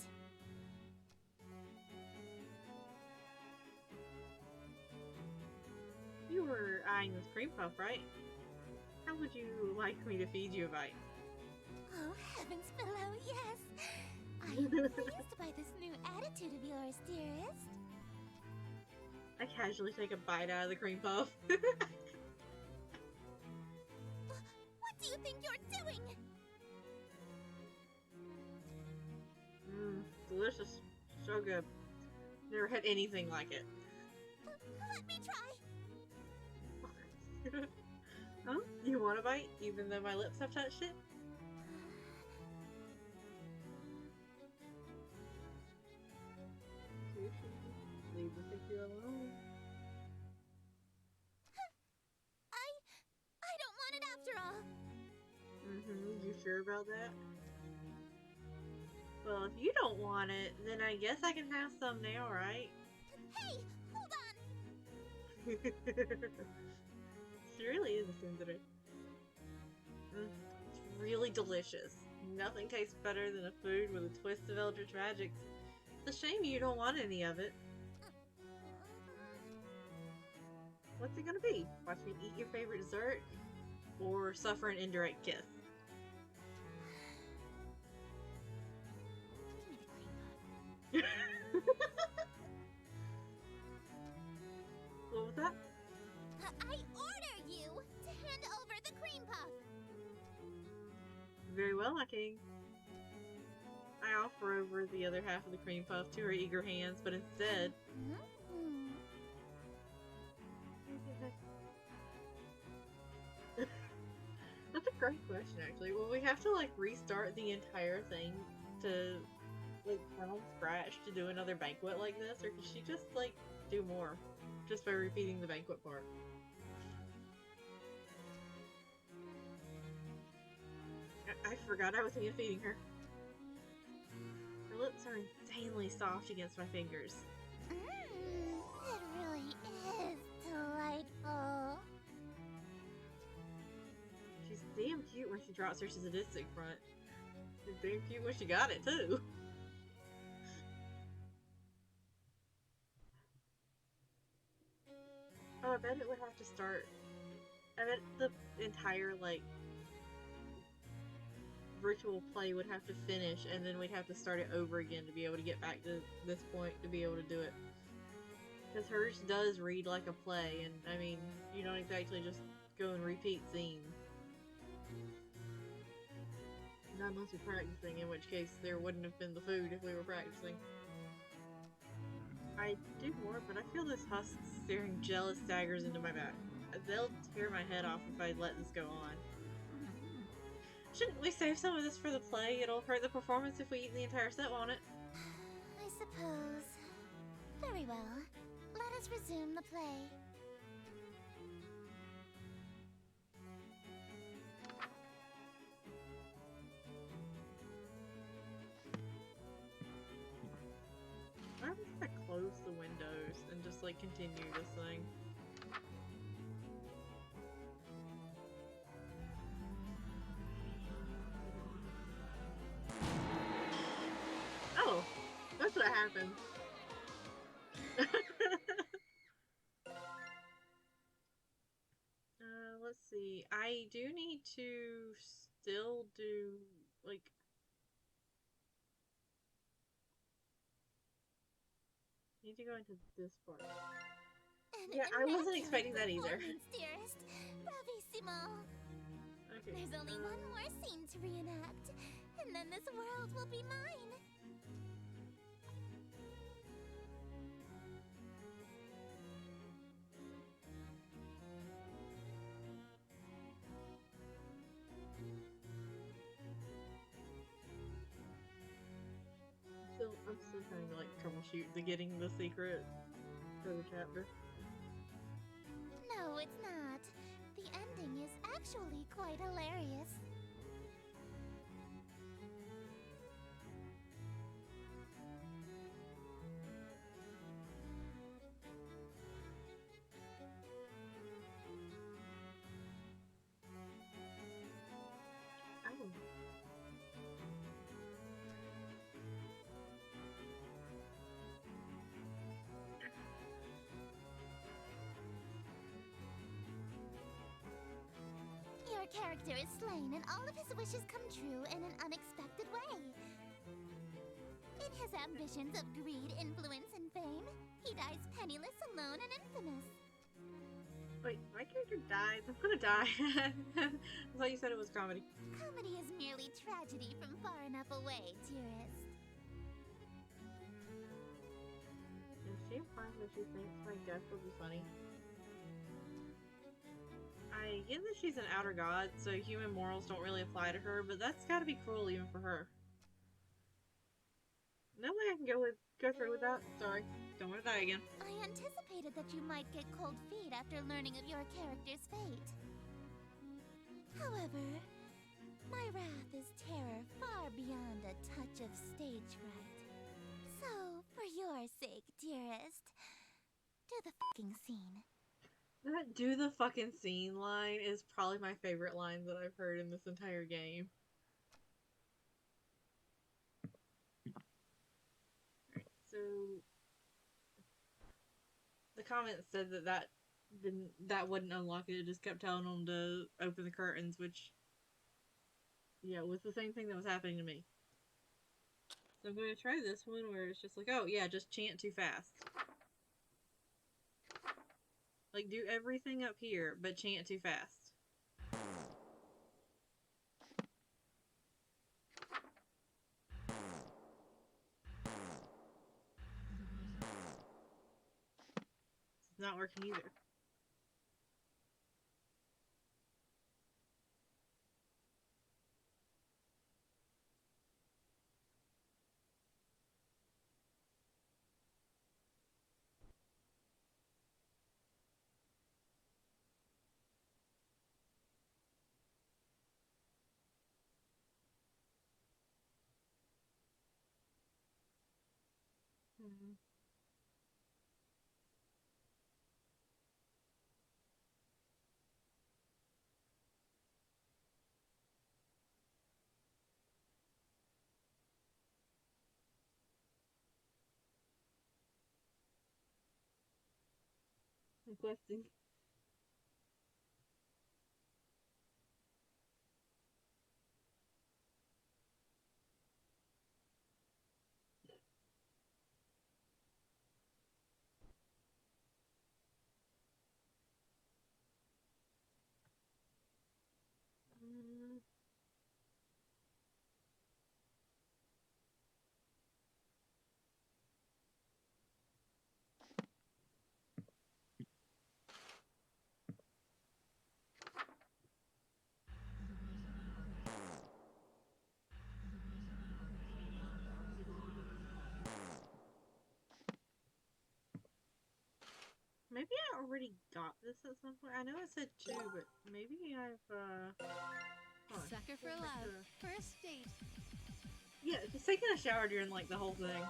You were eyeing this cream puff, right? How would you like me to feed you a bite? Oh, heavens below, yes! I am pleased by this new attitude of yours, dearest. I casually take a bite out of the cream puff. What do you think you're doing? Delicious. So good. Never had anything like it. Let me try. Huh? You want a bite, even though my lips have touched it? Leave the figure alone. I don't want it after all. You sure about that? Well, if you don't want it, then I guess I can have some now, right? Hey, hold on. She really is a tsundere. It's really delicious. Nothing tastes better than a food with a twist of eldritch magic. It's a shame you don't want any of it. What's it gonna be? Watch me eat your favorite dessert? Or suffer an indirect kiss? Give me the cream puff. What was that? I order you to hand over the cream puff. Very well, my king. I offer over the other half of the cream puff to her eager hands, but instead... That's a great question, actually. Will we have to, like, restart the entire thing to, like, from scratch to do another banquet like this? Or can she just, like, do more? Just by repeating the banquet part? I forgot I was feeding her. Her lips are insanely soft against my fingers. It really is delightful. She's damn cute when she drops her sadistic front. She's damn cute when she got it, too. Oh, I bet it would have to start... I bet the entire, like, ritual play would have to finish, and then we'd have to start it over again to be able to get back to this point to be able to do it. Because hers does read like a play, and, I mean, you don't exactly just go and repeat scenes. Not unless we're practicing, in which case there wouldn't have been the food if we were practicing. I do more, but I feel this husk staring jealous daggers into my back. They'll tear my head off if I let this go on. Shouldn't we save some of this for the play? It'll hurt the performance if we eat the entire set, won't it? I suppose. Very well. Let us resume the play. Why don't I close the windows and just like continue this thing? Oh, that's what happened. Let's see. I do need to still do like. Need to go into this part. Yeah, I wasn't expecting that either. Dearest. Bravissimo. Okay. There's only one more scene to reenact, and then this world will be mine. I'm still trying to like troubleshoot the getting the secret for the chapter. No, it's not. The ending is actually quite hilarious. Oh. Your character is slain and all of his wishes come true in an unexpected way. In his ambitions of greed, influence, and fame, he dies penniless, alone, and infamous. Wait, my character dies. I'm gonna die. I thought you said it was comedy. Comedy is merely tragedy from far enough away, dearest. Is she implying that she thinks my death will be funny? I get that she's an outer god, so human morals don't really apply to her, but that's gotta be cruel even for her. No way I can go through with that. Sorry. Don't want to die again. I anticipated that you might get cold feet after learning of your character's fate. However, my wrath is terror far beyond a touch of stage fright. So, for your sake, dearest, do the fucking scene. That "do the fucking scene" line is probably my favorite line that I've heard in this entire game. So the comment said that wouldn't unlock it. It just kept telling them to open the curtains, which yeah, was the same thing that was happening to me. So I'm going to try this one where it's just like, oh yeah, just chant too fast. Like do everything up here, but chant too fast. It's not working either. Hmm. Requesting. already got this at some point? I know it said 2, but maybe I've, hold on. Sucker for Go back love. to- First date. Yeah, just taking a shower during, like, the whole thing.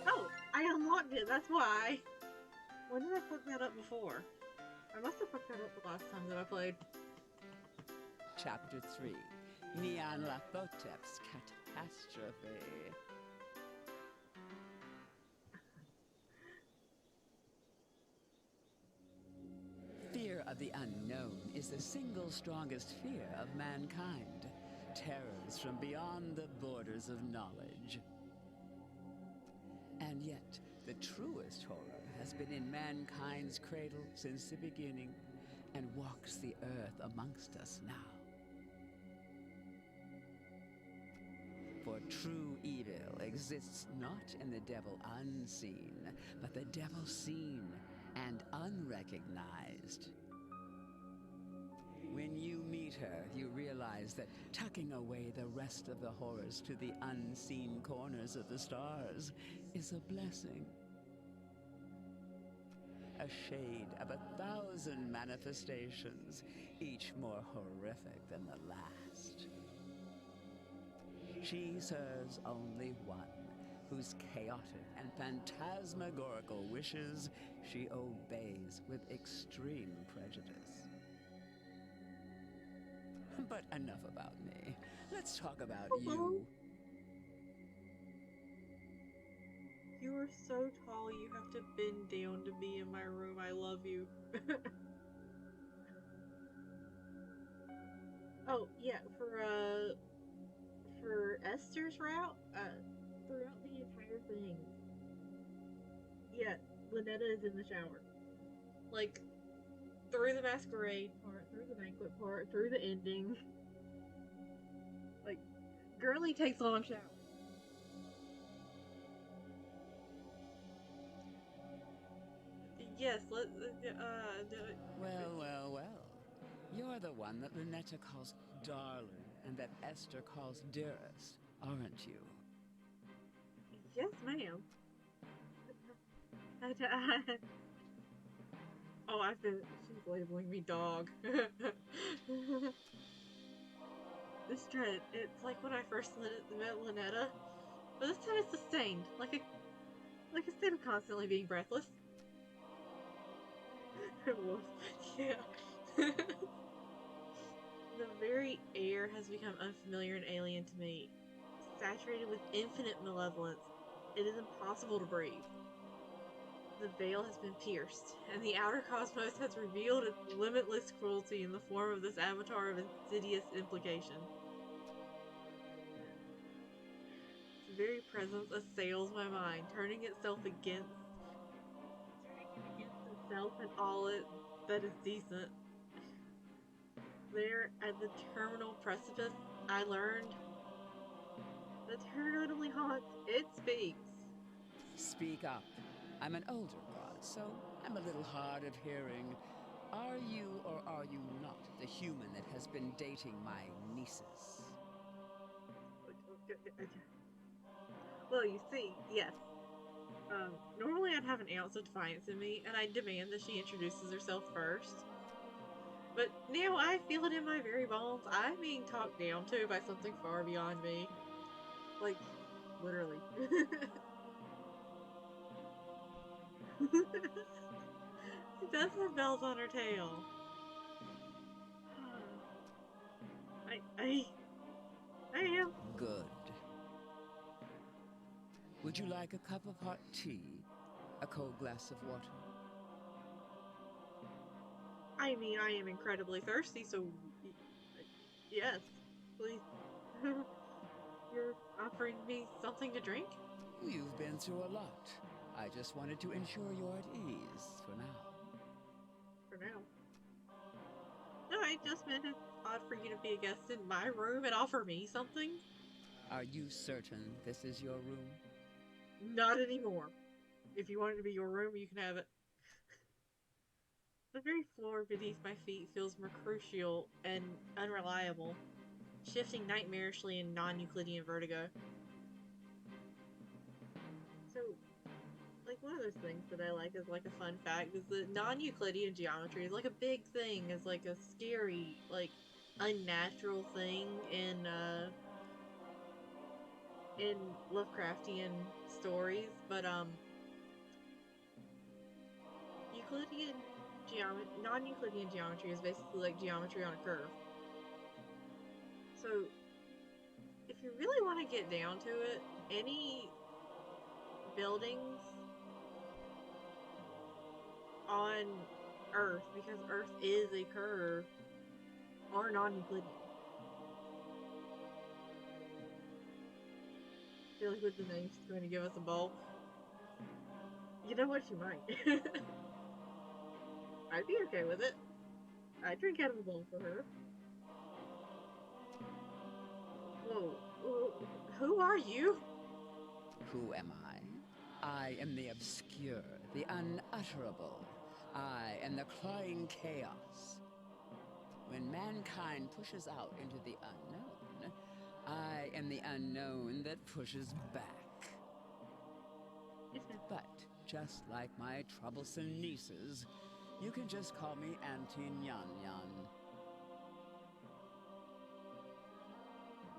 Oh, I unlocked it, that's why. When did I fuck that up before? I must have fucked that up the last time that I played. Chapter 3, Neon Lathotep's Catastrophe. Fear of the unknown is the single strongest fear of mankind. Terrors from beyond the borders of knowledge. And yet, the truest horror has been in mankind's cradle since the beginning, and walks the earth amongst us now. For true evil exists not in the devil unseen, but the devil seen and unrecognized. When you meet her, you realize that tucking away the rest of the horrors to the unseen corners of the stars is a blessing. A shade of 1,000 manifestations, each more horrific than the last. She serves only one, whose chaotic and phantasmagorical wishes she obeys with extreme prejudice. But enough about me. Let's talk about you. You are so tall, you have to bend down to be in my room. I love you. Oh, yeah, for Esther's route, throughout the entire thing, yeah, Lynetta is in the shower. Like, through the masquerade part, through the banquet part, through the ending. Like, girly takes long showers. Yes, Well, well, well. You're the one that Lynetta calls darling and that Esther calls dearest, aren't you? yes, ma'am. Oh, she's labeling me dog. This dread, it's like when I first met Lynetta, but this time it's sustained, like a state of constantly being breathless. It was, yeah. The very air has become unfamiliar and alien to me, saturated with infinite malevolence. It is impossible to breathe. The veil has been pierced, and the outer cosmos has revealed its limitless cruelty in the form of this avatar of insidious implication. Its very presence assails my mind, turning itself against itself and all that is decent. There, at the terminal precipice, I learned the terror not only haunts, it speaks. Speak up. I'm an older god, so I'm a little hard of hearing. Are you or are you not the human that has been dating my nieces? Well, you see, yes. Normally I'd have an ounce of defiance in me, and I'd demand that she introduces herself first. But now I feel it in my very bones. I'm being talked down to by something far beyond me. Like, literally. She does have bells on her tail. I am. Good. Would you like a cup of hot tea? A cold glass of water? I mean, I am incredibly thirsty, so yes, please. You're offering me something to drink? You've been through a lot. I just wanted to ensure you're at ease for now. For now. No, I just meant it's odd for you to be a guest in my room and offer me something. Are you certain this is your room? Not anymore. If you want it to be your room, you can have it. The very floor beneath my feet feels mercurial and unreliable, shifting nightmarishly in non-Euclidean vertigo. So, like, like one of those things that I like as like a fun fact is that non-Euclidean geometry is like a big thing, is like a scary, like unnatural thing in Lovecraftian stories, but Euclidean non-Euclidean geometry is basically like geometry on a curve. So if you really want to get down to it, any buildings on Earth, because Earth is a curve, are non-Euclidean. I feel like with the name she's going to give us a bowl. You know what, you might. I'd be okay with it. I'd drink out of a bowl for her. Whoa. Who are you? Who am I? I am the obscure, the unutterable. I am the clawing chaos. When mankind pushes out into the unknown, I am the unknown that pushes back. But just like my troublesome nieces, you can just call me Auntie Nyan Nyan.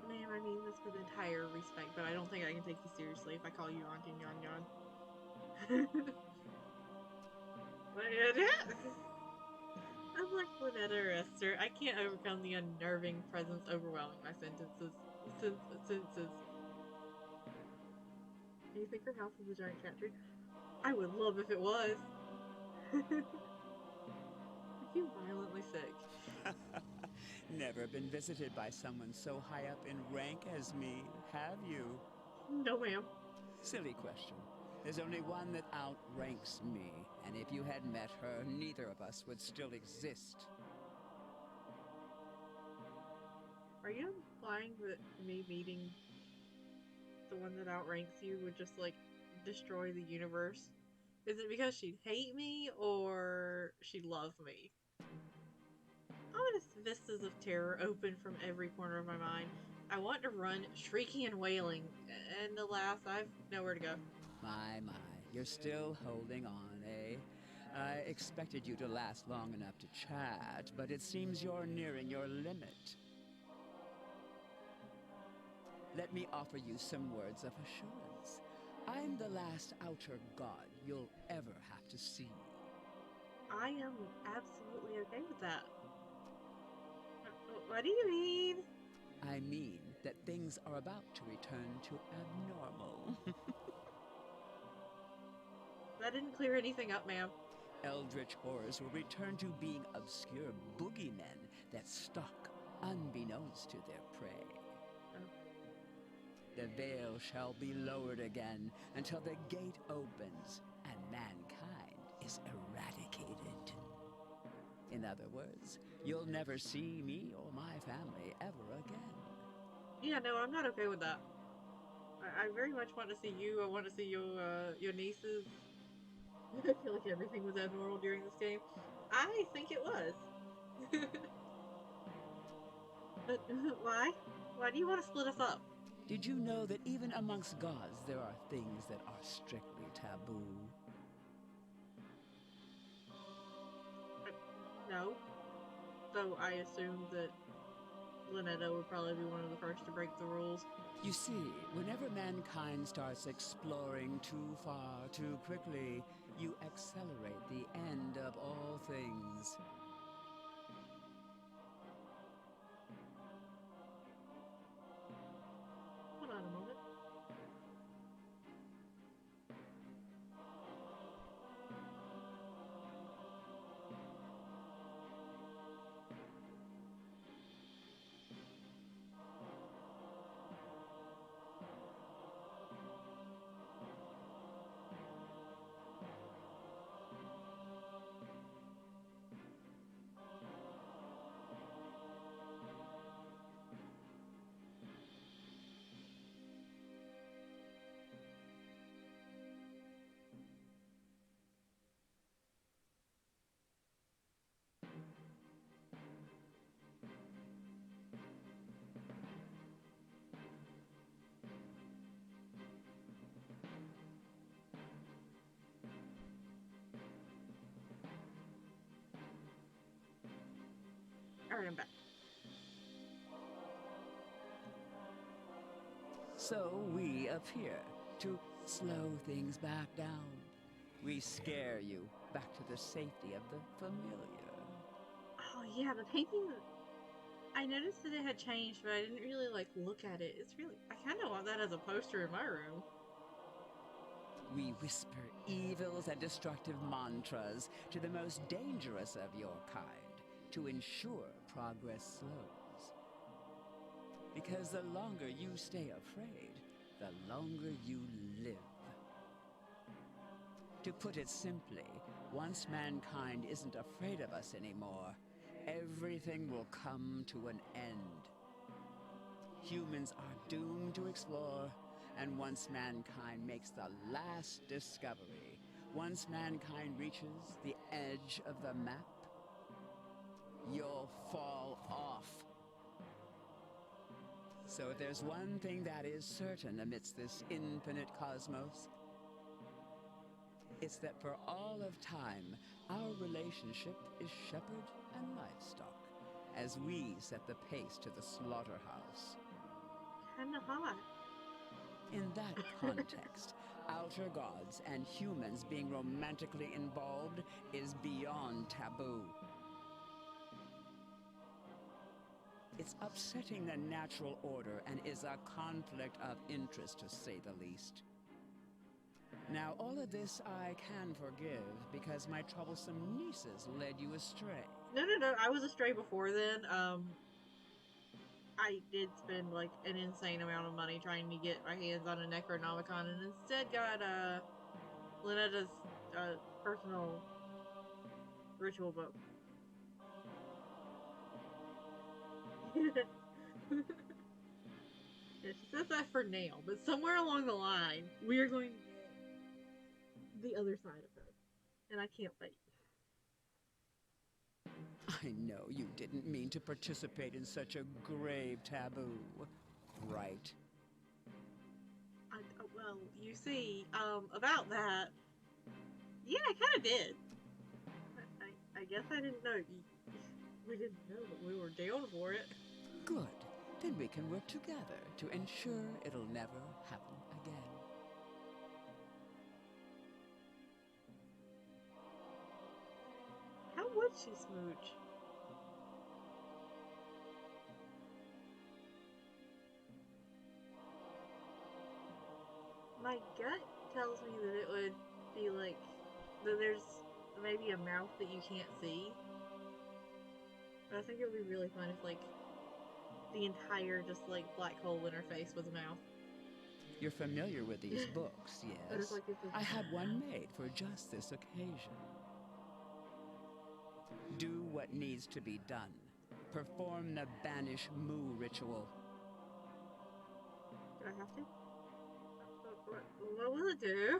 Ma'am, I mean this with entire respect, but I don't think I can take you seriously if I call you Auntie Nyan Nyan. I'm like Lynetta or Esther. I can't overcome the unnerving presence overwhelming my senses. Do you think her house is a giant cat tree? I would love if it was. Are you violently sick? Never been visited by someone so high up in rank as me, have you? No, ma'am. Silly question. There's only one that outranks me, and if you had met her, neither of us would still exist. Are you implying that me meeting the one that outranks you would just, like, destroy the universe? Is it because she'd hate me, or she'd love me? Ominous vistas of terror open from every corner of my mind. I want to run, shrieking and wailing, and alas, I've nowhere to go. My, you're still holding on, eh? I expected you to last long enough to chat, but it seems you're nearing your limit. Let me offer you some words of assurance. I'm the last outer god you'll ever have to see. I am absolutely okay with that. What do you mean? I mean that things are about to return to abnormal. That didn't clear anything up, ma'am. Eldritch horrors will return to being obscure boogeymen that stalk unbeknownst to their prey. The veil shall be lowered again until the gate opens and mankind is eradicated. In other words, you'll never see me or my family ever again. Yeah, no, I'm not okay with that. I very much want to see you. I want to see your nieces. I feel like everything was abnormal during this game. I think it was. But why? Why do you want to split us up? Did you know that even amongst gods there are things that are strictly taboo? No. So I assumed that Lynetta would probably be one of the first to break the rules. You see, whenever mankind starts exploring too far, too quickly, you accelerate the end of all things. Hold on a moment. So we appear to slow things back down. We scare you back to the safety of the familiar. Oh yeah, the painting. I noticed that it had changed, but I didn't really like look at it. It's really. I kind of want that as a poster in my room. We whisper evils and destructive mantras to the most dangerous of your kind to ensure progress slows. Because the longer you stay afraid, the longer you live. To put it simply, once mankind isn't afraid of us anymore, everything will come to an end. Humans are doomed to explore, and once mankind makes the last discovery, once mankind reaches the edge of the map, you'll fall off. So if there's one thing that is certain amidst this infinite cosmos, it's that for all of time, our relationship is shepherd and livestock, as we set the pace to the slaughterhouse. Kinda hot. In that context, outer gods and humans being romantically involved is beyond taboo. It's upsetting the natural order and is a conflict of interest, to say the least. Now, all of this I can forgive because my troublesome nieces led you astray. No. I was astray before then. I did spend like an insane amount of money trying to get my hands on a Necronomicon, and instead got Lynetta's personal ritual book. Yeah, she says that for now, but somewhere along the line, we are going to get the other side of her, and I can't wait. I know you didn't mean to participate in such a grave taboo, right? Well, you see, about that, yeah, I kind of did. I guess I didn't know. We didn't know that we were down for it. Good. Then we can work together to ensure it'll never happen again. How would she smooch? My gut tells me that it would be like that there's maybe a mouth that you can't see. But I think it would be really fun if like the entire just like black hole in her face was a mouth. You're familiar with these books, But it's yes? like it's I had one made for just this occasion. Do what needs to be done. Perform the Banish Moo ritual. Do I have to? What will it do?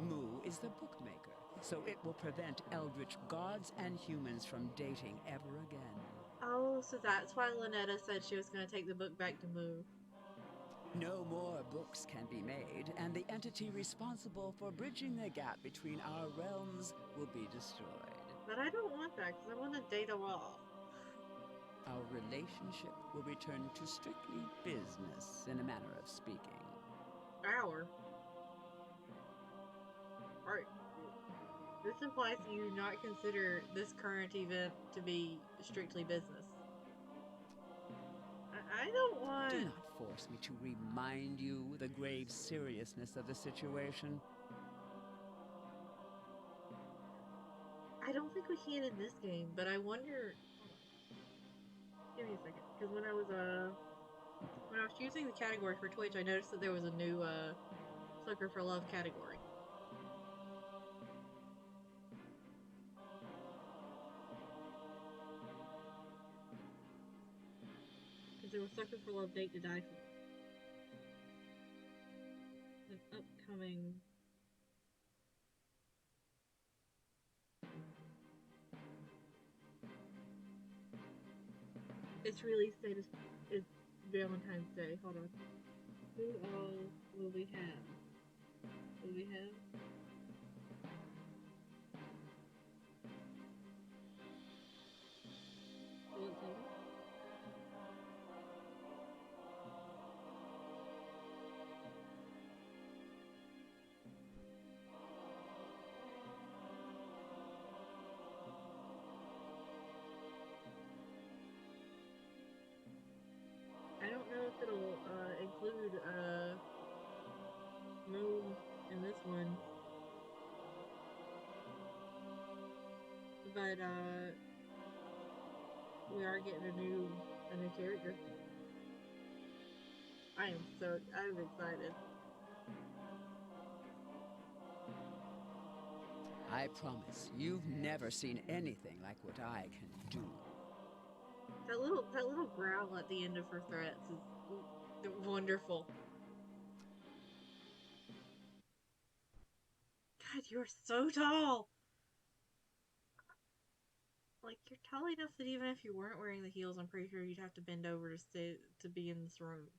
Moo is the bookmaker, so it will prevent eldritch gods and humans from dating ever again. Oh, so that's why Lynetta said she was going to take the book back to Moo. No more books can be made, and the entity responsible for bridging the gap between our realms will be destroyed. But I don't want that because I want to date a wall. Our relationship will return to strictly business, in a manner of speaking. Our. Alright. This implies you do not consider this current event to be strictly business. I don't want... Do not force me to remind you the grave seriousness of the situation. I don't think we can in this game, but I wonder... Give me a second. Because when I was choosing the category for Twitch, I noticed that there was a new, Sucker for Love category. Because there was Sucker for Love, Date to Die for. An upcoming... Its release date is Valentine's Day. Hold on. Who all will we have? Will we have? Will it tell me? moon in this one. But we are getting a new character. I'm excited. I promise, you've never seen anything like what I can do. That little growl at the end of her threats is wonderful. God, you're so tall. Like, you're tall enough that even if you weren't wearing the heels, I'm pretty sure you'd have to bend over to be in this room.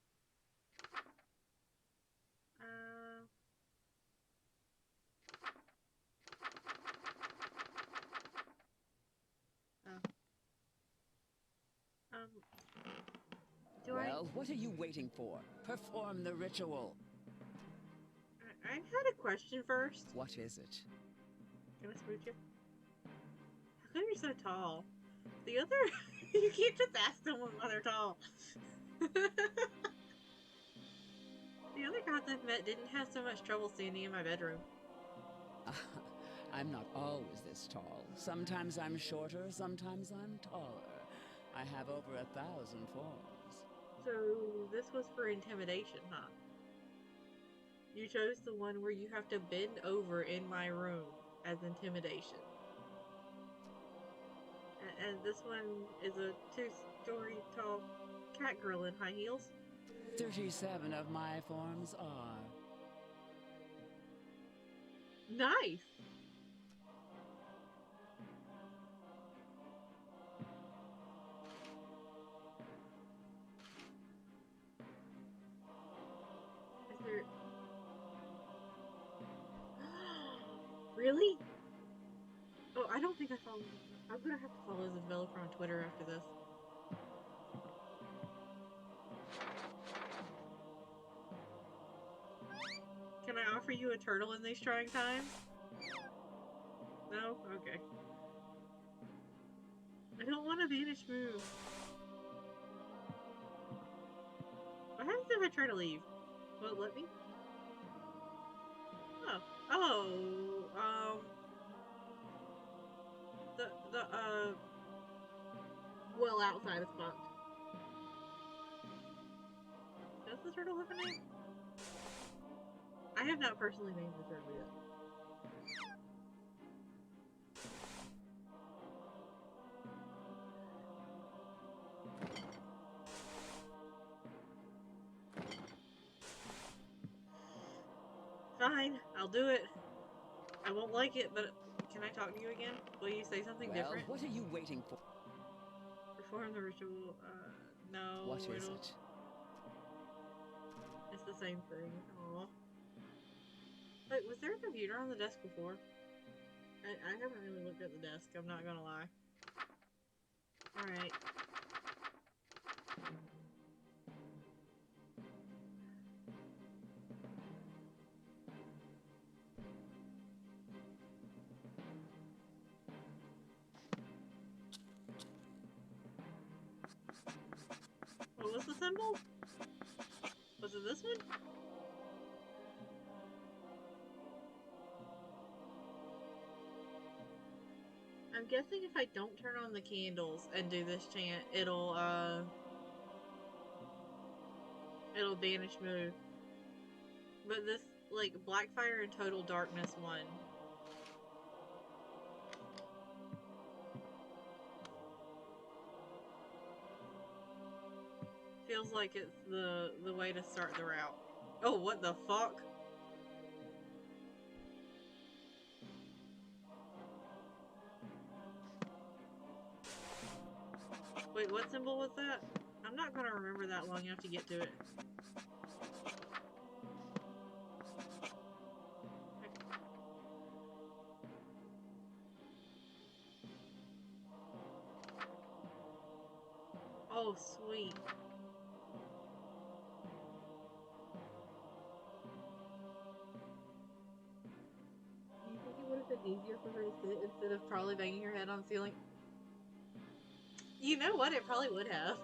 Well, what are you waiting for? Perform the ritual. I had a question first. What is it? Can I smooch you? How come you're so tall? The other... you can't just ask someone why they're tall. The other gods I've met didn't have so much trouble standing in my bedroom. I'm not always this tall. Sometimes I'm shorter, sometimes I'm taller. I have over 1,000 forms. So, this was for intimidation, huh? You chose the one where you have to bend over in my room as intimidation. And this one is a 2-story tall cat girl in high heels. 37 of my forms are. Nice! Is there... Really? Oh, I don't think I follow... I'm gonna have to follow the developer on Twitter after this. Can I offer you a turtle in these trying times? No? Okay. I don't want a vanish move. What happens if I try to leave? Will it let me? Oh. Oh, well, outside is fucked. Does the turtle have a name? I have not personally named the turtle yet. Fine, I'll do it. I won't like it, but can I talk to you again? Will you say something different? What are you waiting for? Perform the ritual. No. What is it? It's the same thing. Aw. Wait, was there a computer on the desk before? I haven't really looked at the desk, I'm not gonna lie. Alright. What was the symbol? Was it this one? I'm guessing if I don't turn on the candles and do this chant, it'll banish move. But this, like, Blackfire and Total Darkness one. Feels like it's the way to start the route. Oh, what the fuck? Wait, what symbol was that? I'm not gonna remember that long enough to get to it. Oh, sweet. Do you think it would have been easier for her to sit instead of probably banging her head on the ceiling? You know what? It probably would have.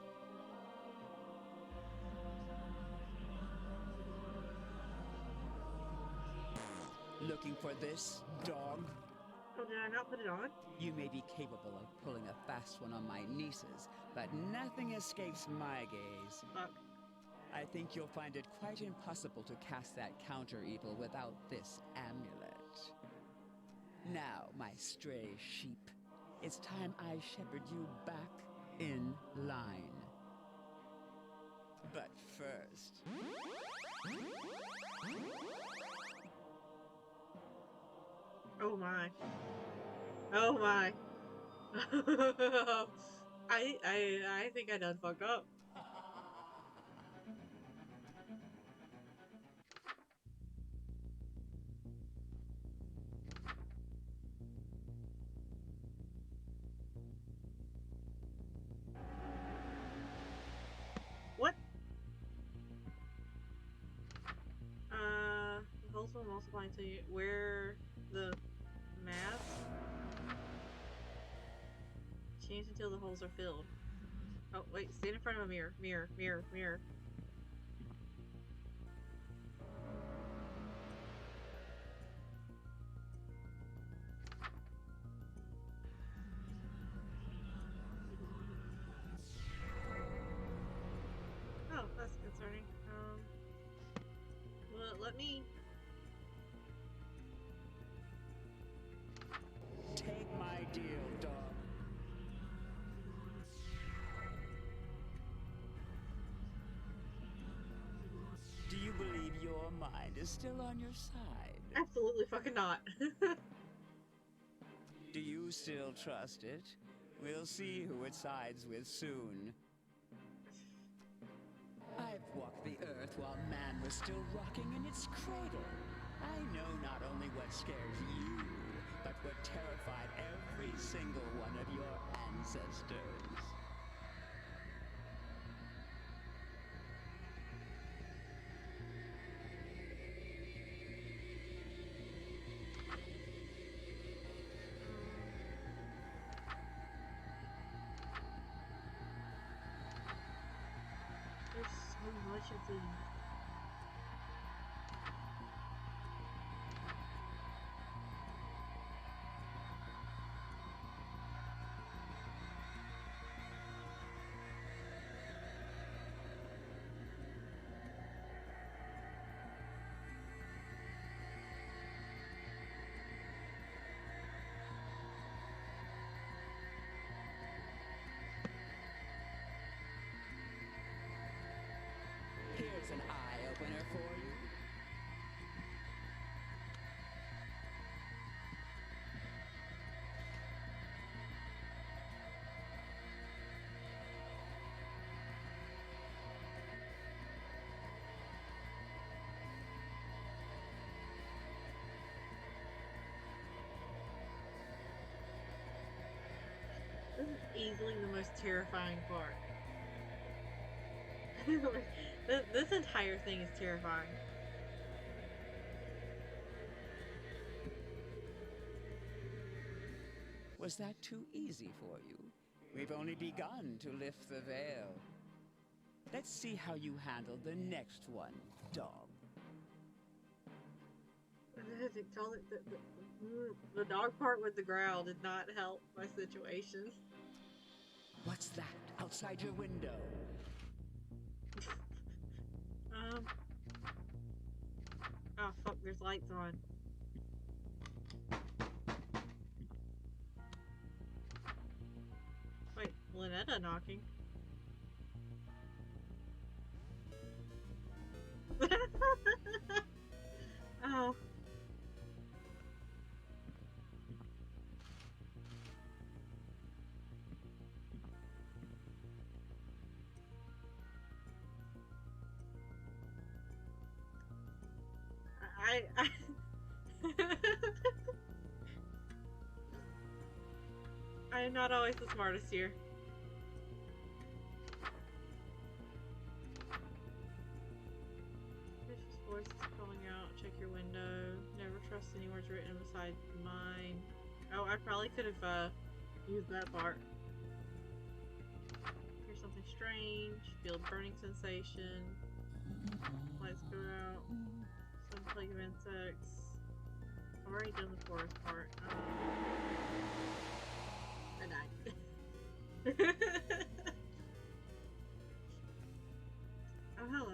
looking for this, dog? Oh, did I not put it on? You may be capable of pulling a fast one on my nieces, but nothing escapes my gaze. Fuck. I think you'll find it quite impossible to cast that counter-evil without this amulet. Now, my stray sheep, it's time I shepherd you back in line. But first... Oh my. Oh my. I think I done fuck up. What? The holes will multiply until you wear the mask. Change until the holes are filled. Oh, wait, stand in front of a mirror. Mirror, mirror, mirror. Oh, that's concerning. Well, let me... Take my deal, dog. Do you believe your mind is still on your side? Absolutely fucking not. Do you still trust it? We'll see who it sides with soon. I've walked the earth while man was still rocking in its cradle. I know not only what scares you, but what terrified every single one of your ancestors. There's so much of these. Here's an eye-opener for you. This is easily the most terrifying part. This entire thing is terrifying. Was that too easy for you? We've only begun to lift the veil. Let's see how you handle the next one, dog. The dog part with the growl did not help my situation. What's that outside your window? Oh fuck, there's lights on. Wait, Lynetta knocking. Oh. I I am not always the smartest here. Vicious voices calling out, check your window, never trust any words written beside mine. Oh, I probably could have used that part. Hear something strange, feel burning sensation, lights go out, some plague of insects. I've already done the forest part. I died. Oh, hello.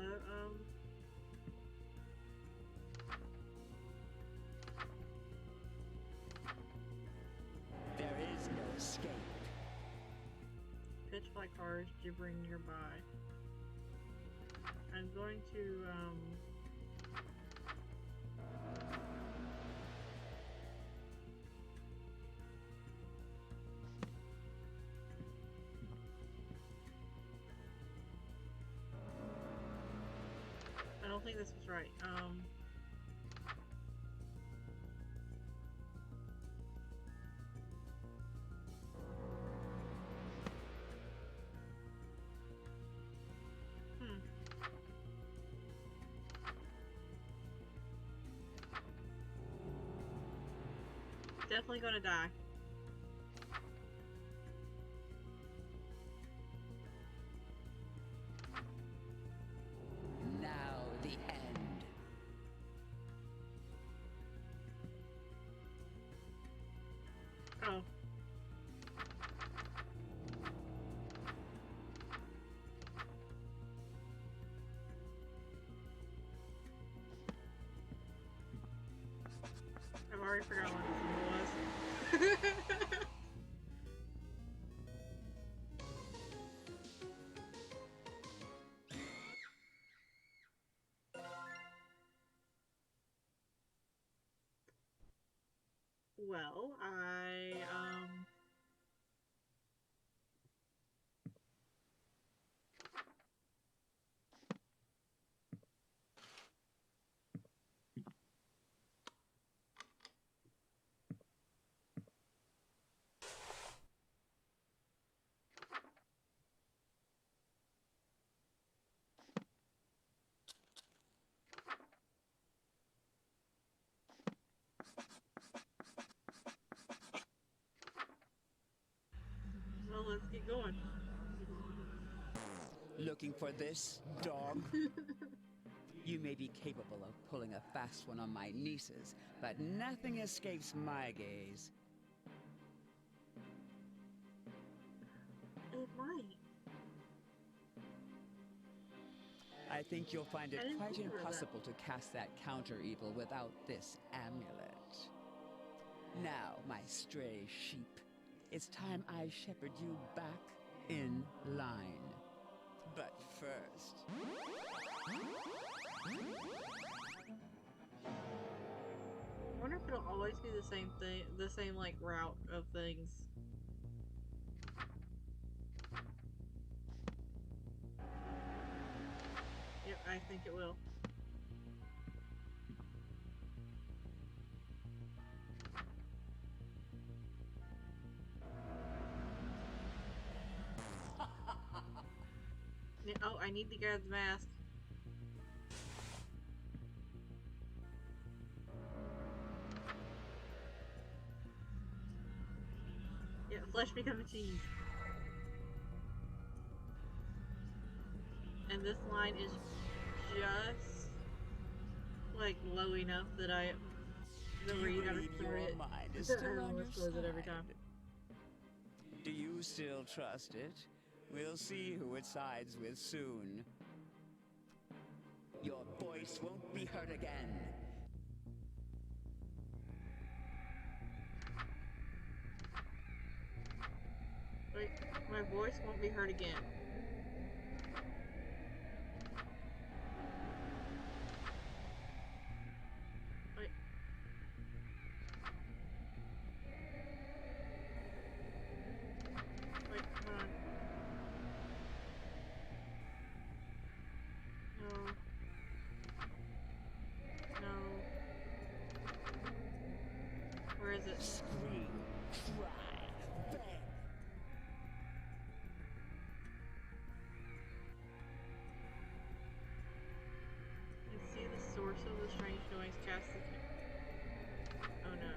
There is no escape. Pitch black cars gibbering nearby. I'm going to, I don't think this was right. Definitely gonna die. Now the end. Oh. I've already forgotten what this one was. Well, well, let's get going. Looking for this, dog? You may be capable of pulling a fast one on my nieces, but nothing escapes my gaze. It might. I think you'll find it I didn't quite think of that. impossible to cast that counter-evil without this amulet. Now, my stray sheep, it's time I shepherd you back in line. But first... I wonder if it'll always be the same thing, the same, like, route of things. Yep, I think it will. Yeah, oh, I need to grab the mask. Yeah, flesh becoming cheese. And this line is just, like, low enough that Do where you you gotta believe start your it. mind is I still on your almost close it every side? time. Do you still trust it? We'll see who it sides with soon. Your voice won't be heard again. Wait, my voice won't be heard again. Wait. Wait, hold on. No. No. Where is it? Scream, cry, beg. I see the source of the strange noise cast the... Oh no.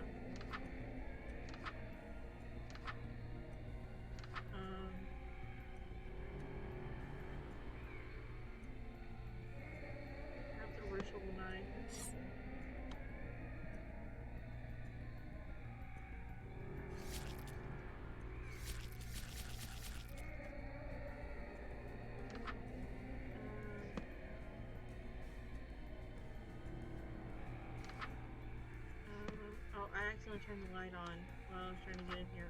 Perhaps a ritual knife. turn the light on while I was trying to get in here.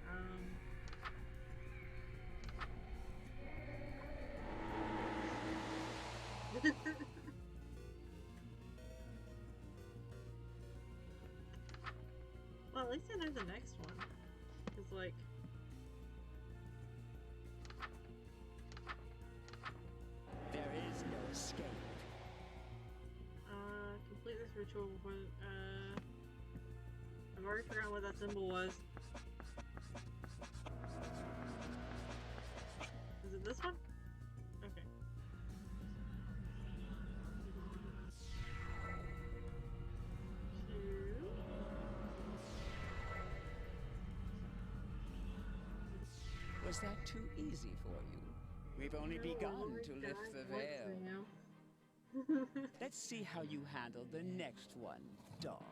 Well, at least I know the next one. Cause like, There is no escape. complete this ritual before. I've already forgotten what that symbol was. Is it this one? Okay. Was that too easy for you? We've only begun to lift the veil. Let's see how you handle the next one, dog.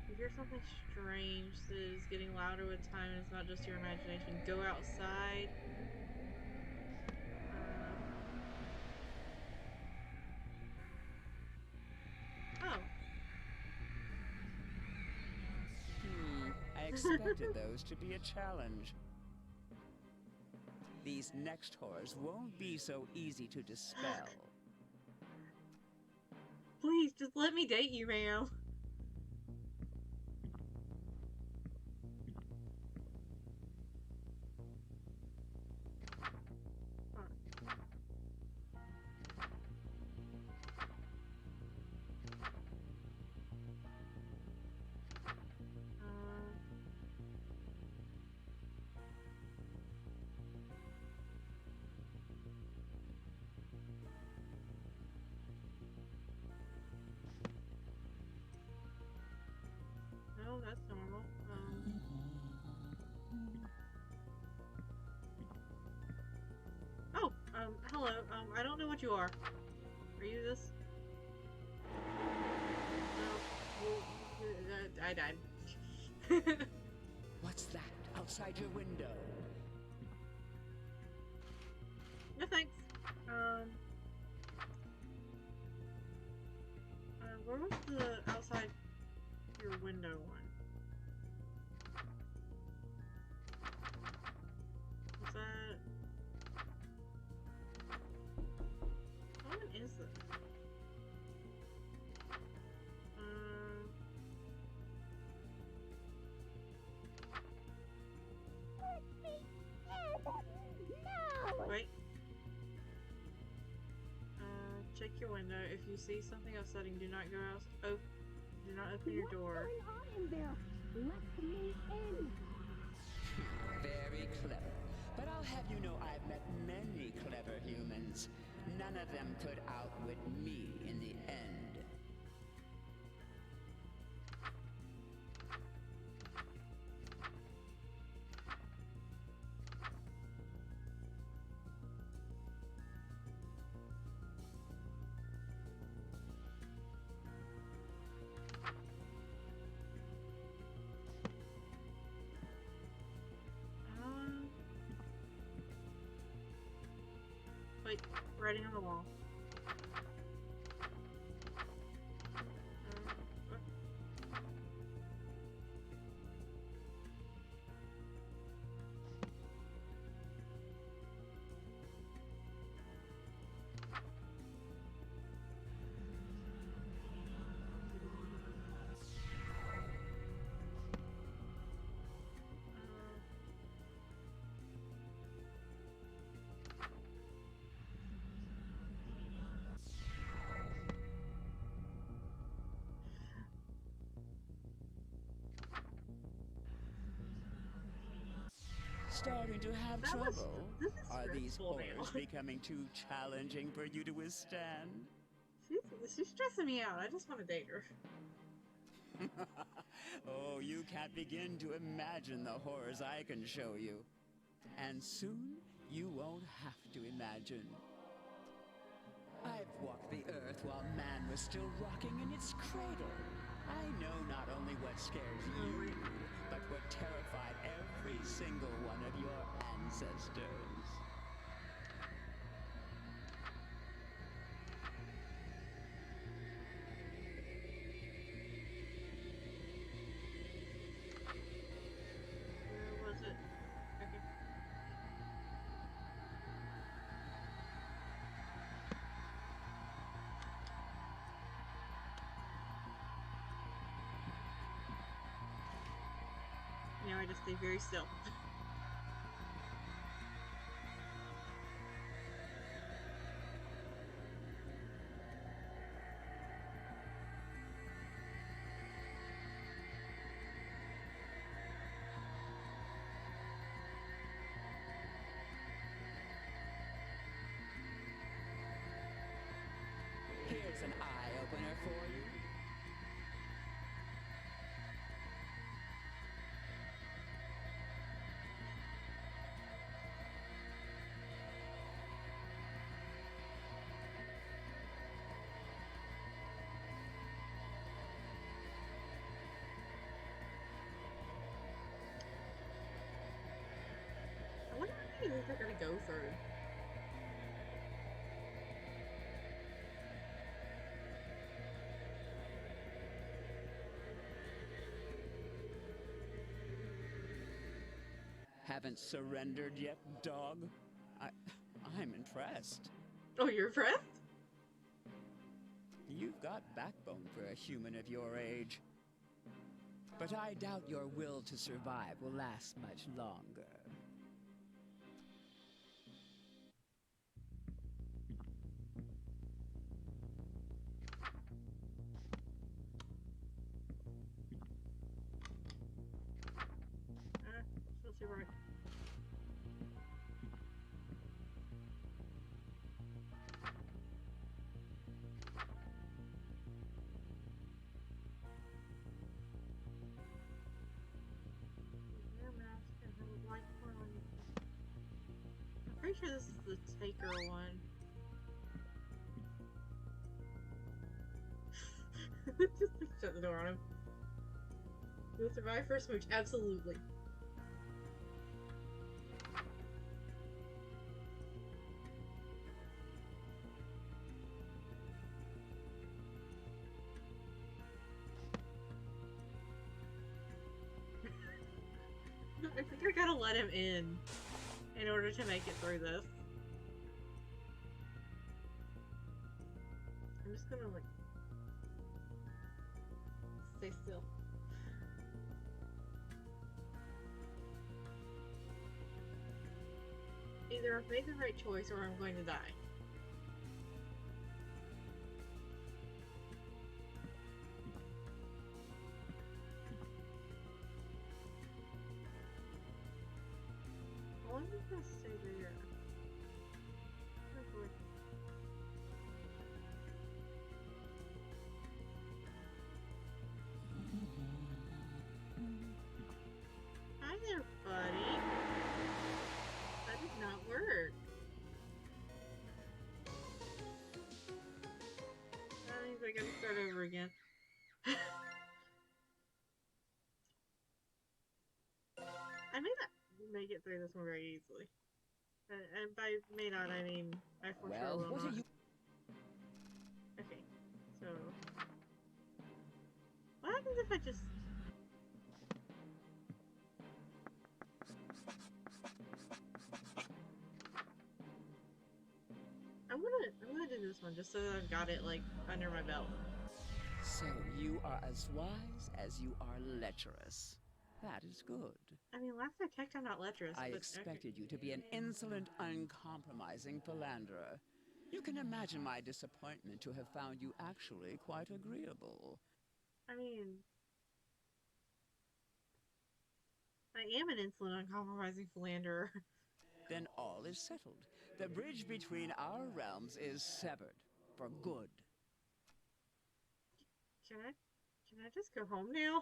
You hear something strange that is getting louder with time and it's not just your imagination. Go outside. Oh. I expected those to be a challenge. These next horrors won't be so easy to dispel. Please, just let me date you, ma'am. No, that's normal. Oh, hello. I don't know what you are. Are you this? No. Well, I died. What's that outside your window? No thanks. Where was the outside your window one? Was that... What one is this? Wait. Check your window. If you see something upsetting, do not go out. Do not open your door. What's going on in there? Let me in. Very clever. But I'll have you know I've met many clever humans. None of them could outwit me in the end. Wait, writing on the wall. What? Starting to have This trouble? is Are these stressful now. horrors becoming too challenging for you to withstand? She's stressing me out. I just want to date her. Oh, you can't begin to imagine the horrors I can show you. And soon, you won't have to imagine. I've walked the earth while man was still rocking in its cradle. I know not only what scares you, but what terrified every single one of your ancestors. Where was it? Okay. Now I just stay very still. Here's an eye-opener for you. I wonder how many of these they're gonna go through. Haven't surrendered yet, dog? I'm impressed. Oh, you're impressed? You've got backbone for a human of your age. But I doubt your will to survive will last much longer. Still too bright. Wear a mask and have a white point on your face. I'm pretty sure this is the Taker one. Just shut the door on him. You'll survive for a smooch, absolutely. I think I gotta let him in order to make it through this. I'm just gonna like stay still. Either I've made the right choice or I'm going to die. Why did I stay there? Oh boy. Hi there, buddy. That did not work. That means I gotta start over again. I may not make it through this one very easily. And by may not, I mean I for sure Well, will what not. are you... Okay, so what happens if I just... I'm gonna do this one just so that I've got it like under my belt. So you are as wise as you are lecherous. That is good. I mean, last I checked, I'm not lecherous. I but expected you to be an insolent, uncompromising philanderer. You can imagine my disappointment to have found you actually quite agreeable. I mean, I am an insolent, uncompromising philanderer. Then all is settled. The bridge between our realms is severed. For good. Can I just go home now?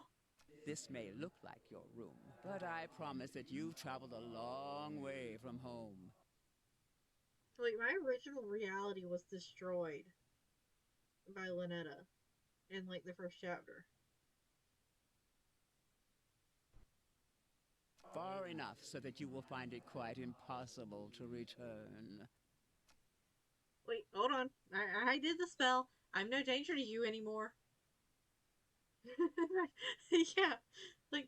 This may look like your room, but I promise that you've traveled a long way from home. Like, my original reality was destroyed by Lynetta in, like, the first chapter. far enough so that you will find it quite impossible to return. Wait, hold on. I did the spell. I'm no danger to you anymore. Yeah, like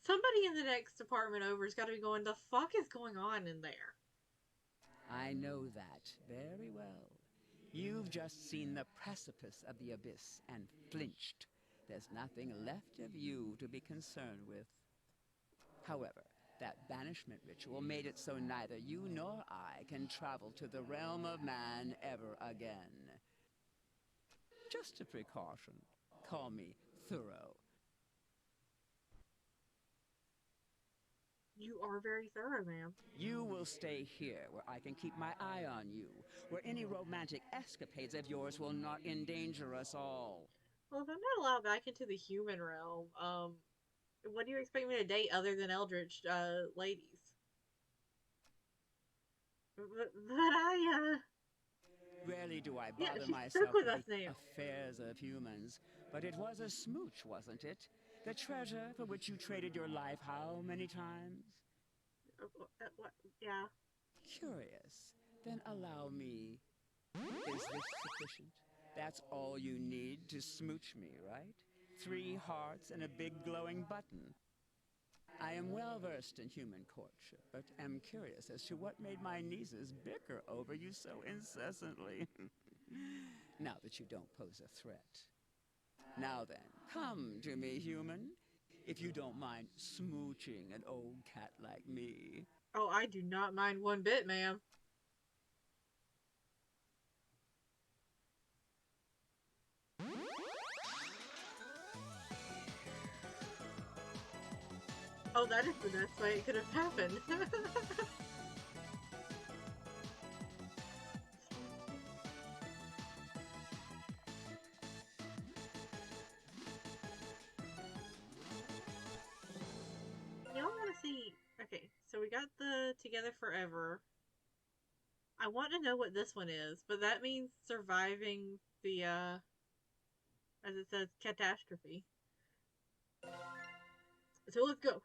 somebody in the next apartment over has got to be going, the fuck is going on in there? I know that very well. You've just seen the precipice of the abyss and flinched. There's nothing left of you to be concerned with. However, that banishment ritual made it so neither you nor I can travel to the realm of man ever again. Just a precaution. Call me thorough. You are very thorough, ma'am. You will stay here where I can keep my eye on you, where any romantic escapades of yours will not endanger us all. Well, if I'm not allowed back into the human realm, what do you expect me to date other than eldritch ladies? But I Rarely do I yeah, bother she's stuck myself with with us the now. affairs of humans, but it was a smooch, wasn't it? The treasure for which you traded your life how many times? What? Yeah. Curious. Then allow me. Is this sufficient? That's all you need to smooch me, right? 3 hearts and a big glowing button. I am well versed in human courtship, but am curious as to what made my nieces bicker over you so incessantly. Now that you don't pose a threat. Now then, come to me, human. If you don't mind smooching an old cat like me. Oh, I do not mind one bit, ma'am. Oh, that is the best way it could have happened. Y'all gotta see. Okay, so we got the Together Forever. I want to know what this one is, but that means surviving the, as it says, catastrophe. So let's go.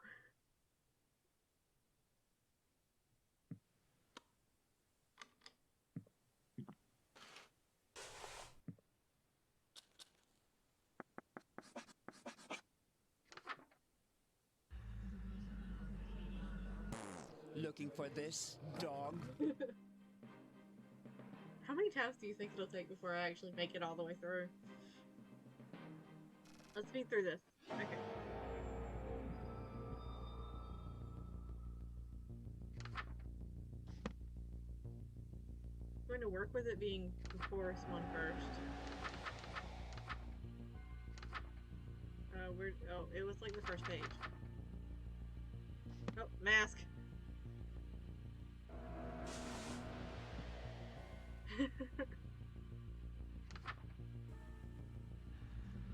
Looking for this, dog? How many times do you think it'll take before I actually make it all the way through? Let's speed through this. Okay. I'm going to work with it being the forest one first. Oh, it was like the first page. Oh, mask.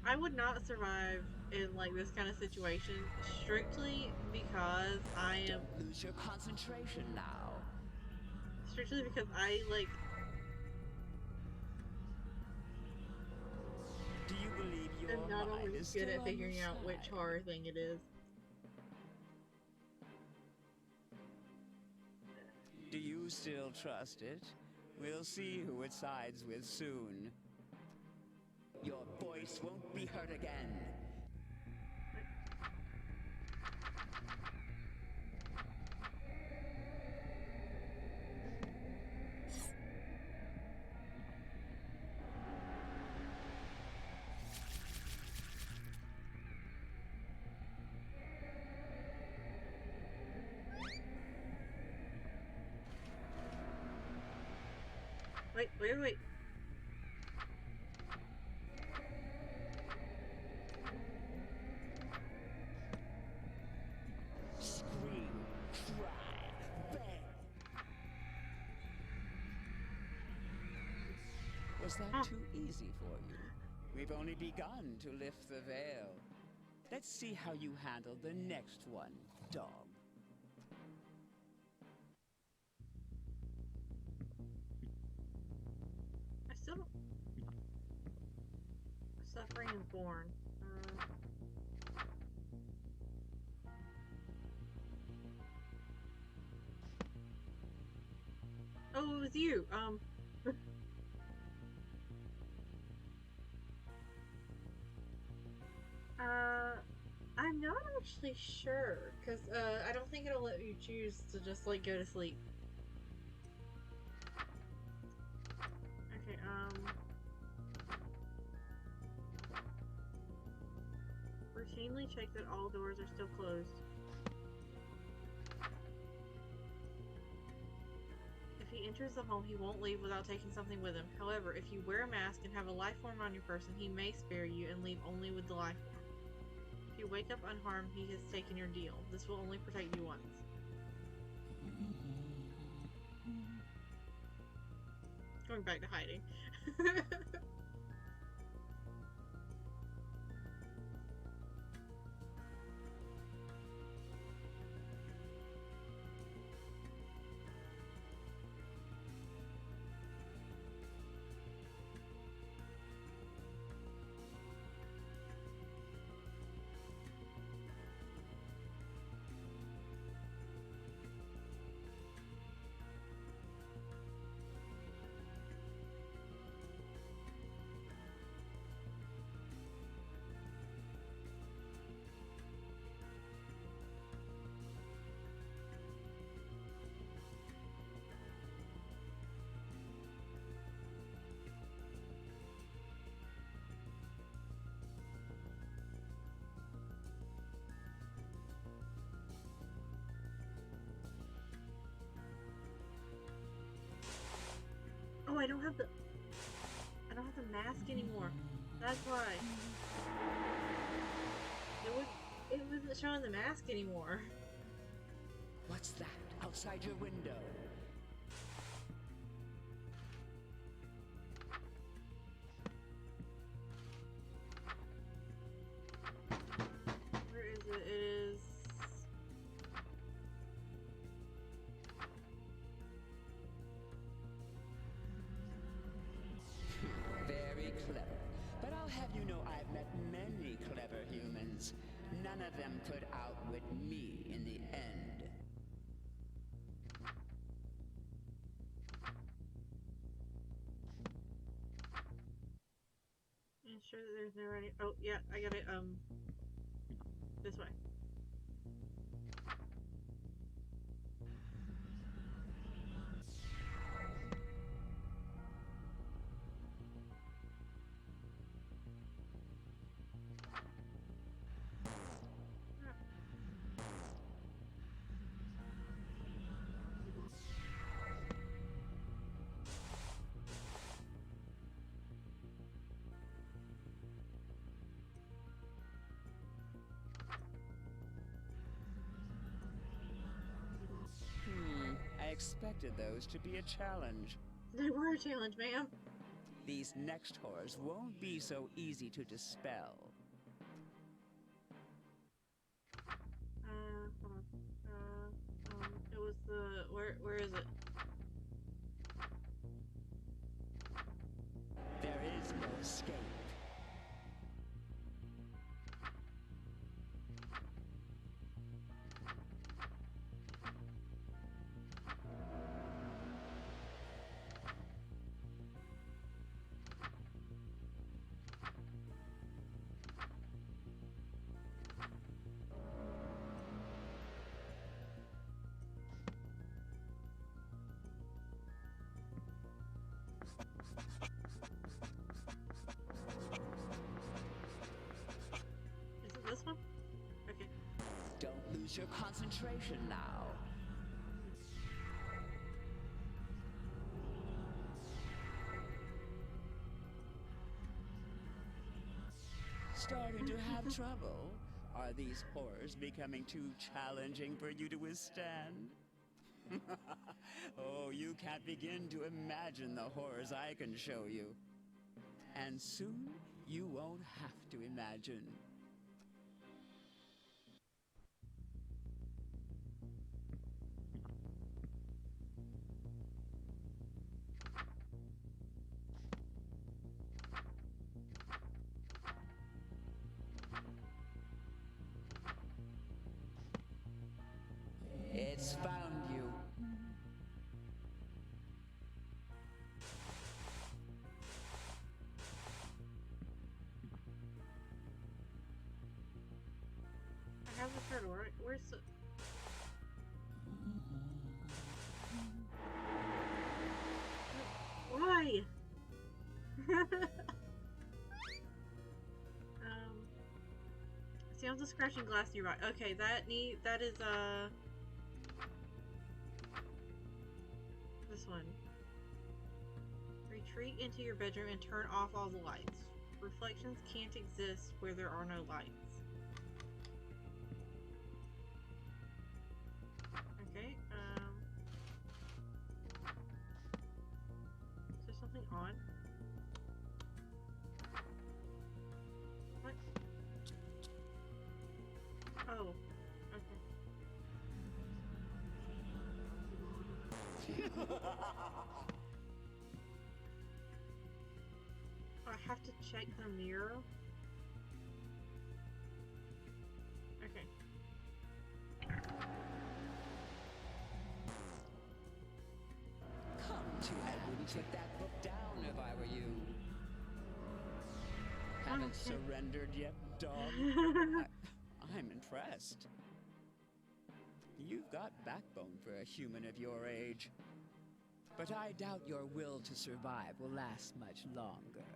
I would not survive in like this kind of situation strictly because I am Don't lose your concentration now. strictly because I like Do you believe your am not mind always is good still at on your figuring out which side? horror thing it is. Do you still trust it? We'll see who it sides with soon. Your voice won't be heard again. Wait. Scream, cry, beg. Was that Huh. too easy for you? We've only begun to lift the veil. Let's see how you handle the next one, dog. I still don't. Suffering is born. Oh, it was you. Uh, I'm not actually sure, because, I don't think it'll let you choose to just, like, go to sleep. Okay, routinely check that all doors are still closed. If he enters the home, he won't leave without taking something with him. However, if you wear a mask and have a life form on your person, he may spare you and leave only with the life form. If you wake up unharmed, he has taken your deal. This will only protect you once. Going back to hiding. Oh, I don't have the mask anymore. That's why. It wasn't showing the mask anymore. What's that outside your window? Where is it? It is... Very clever. But I'll have you know I've met many clever humans. None of them put out with me in the end. Ensure that there's no writing. Oh, yeah, I got it, this way. I expected those to be a challenge. They were a challenge, ma'am. These next horrors won't be so easy to dispel. Hold on. It was the... Where is it? There is no escape. Is it this one? Okay. Don't lose your concentration now. Starting to have trouble? Are these horrors becoming too challenging for you to withstand? Oh, you can't begin to imagine the horrors I can show you. And soon, you won't have to imagine. It's found you. the turtle, right? Where's the... Why? Sounds of scratching glass nearby. Okay, that is this one. Retreat into your bedroom and turn off all the lights. Reflections can't exist where there are no lights. Okay, is there something on? What? Oh, okay. I have to check the mirror. Okay. Come to, I wouldn't take that book down if I were you. Haven't surrendered yet, dog? I'm impressed. You've got backbone for a human of your age. But I doubt your will to survive will last much longer.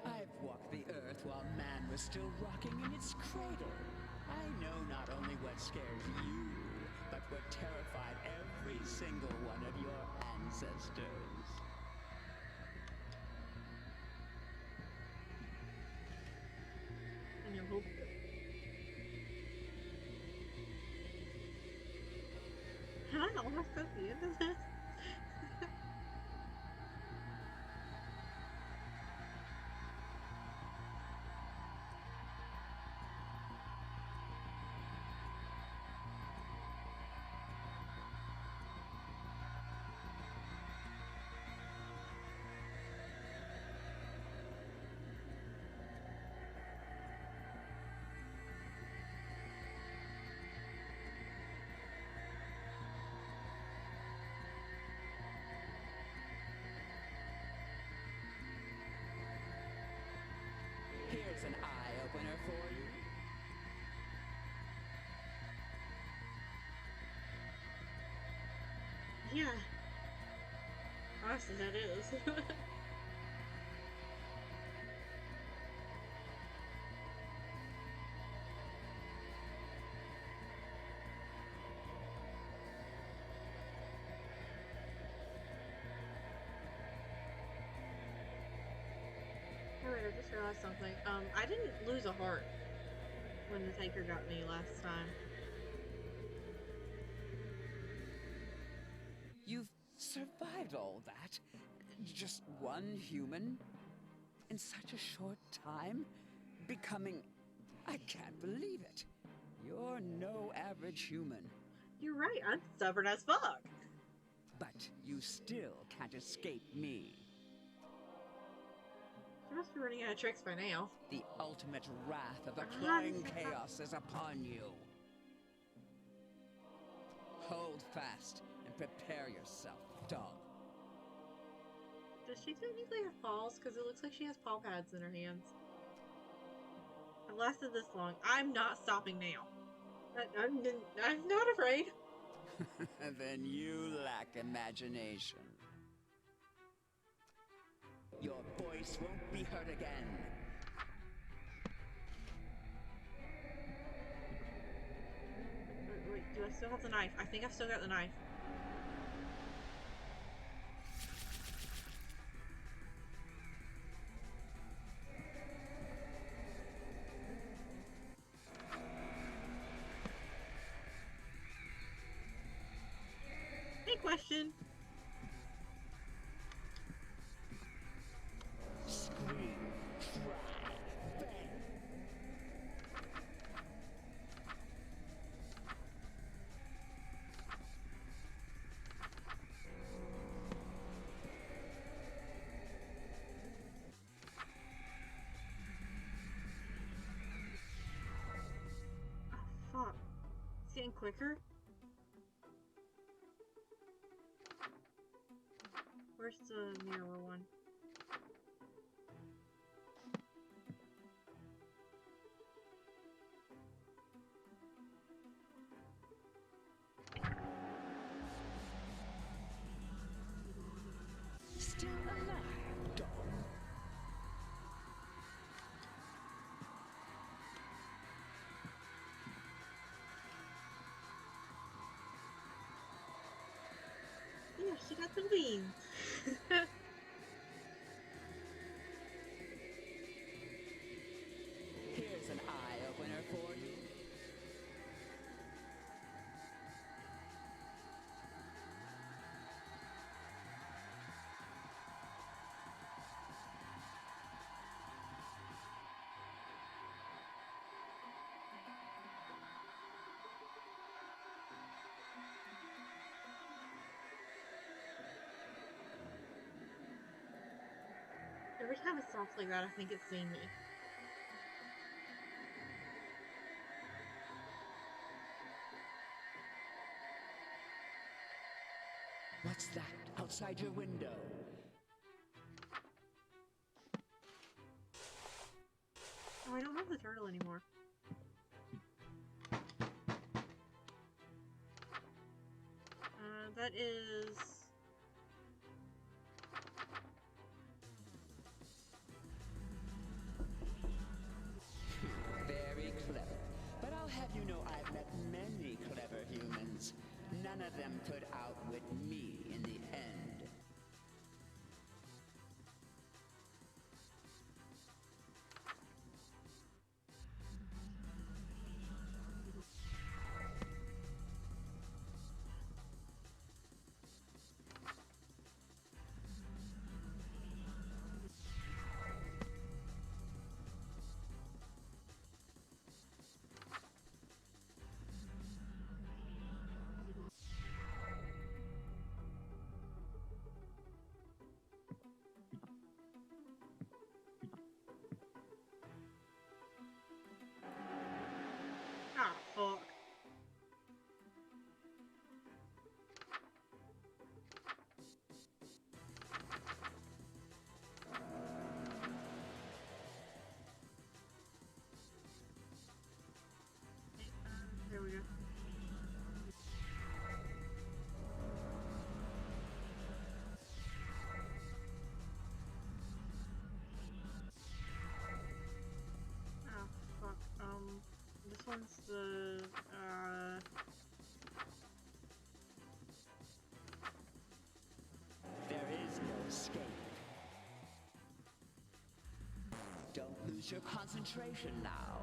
I've walked the earth while man was still rocking in its cradle. I know not only what scares you, but what terrified every single one of your ancestors. And your hope. I'm almost at the end of this. Here's an eye-opener for you. Yeah. Honestly, that is. Oh wait, I just realized something. I didn't lose a heart when the Taker got me last time. You've survived all that? Just one human? In such a short time? Becoming... I can't believe it. You're no average human. You're right, I'm stubborn as fuck. But you still can't escape me. You must be running out of tricks by now. The ultimate wrath of the clawing chaos is upon you. Hold fast and prepare yourself, dog. Does she technically have paws? Because it looks like she has paw pads in her hands. I've lasted this long. I'm not stopping now. I'm not afraid. Then you lack imagination. Your voice won't be heard again. Wait, do I still have the knife? I think I've still got the knife. Hey, question. Scream, cry, bang. Oh, fuck. It's getting quicker. Where's the mirror one? still alive, dog. Yeah, she got the beans. Here's an eye-opener for you. Every time it stops like that, I think it's seeing me. What's that outside your window? Oh, I don't have the turtle anymore. That is... Very clever. But I'll have you know I've met many clever humans. None of them could outwit me in the end. Ah, fuck. There we go. Oh, fuck. This one's the, There is no escape. Don't lose your concentration now.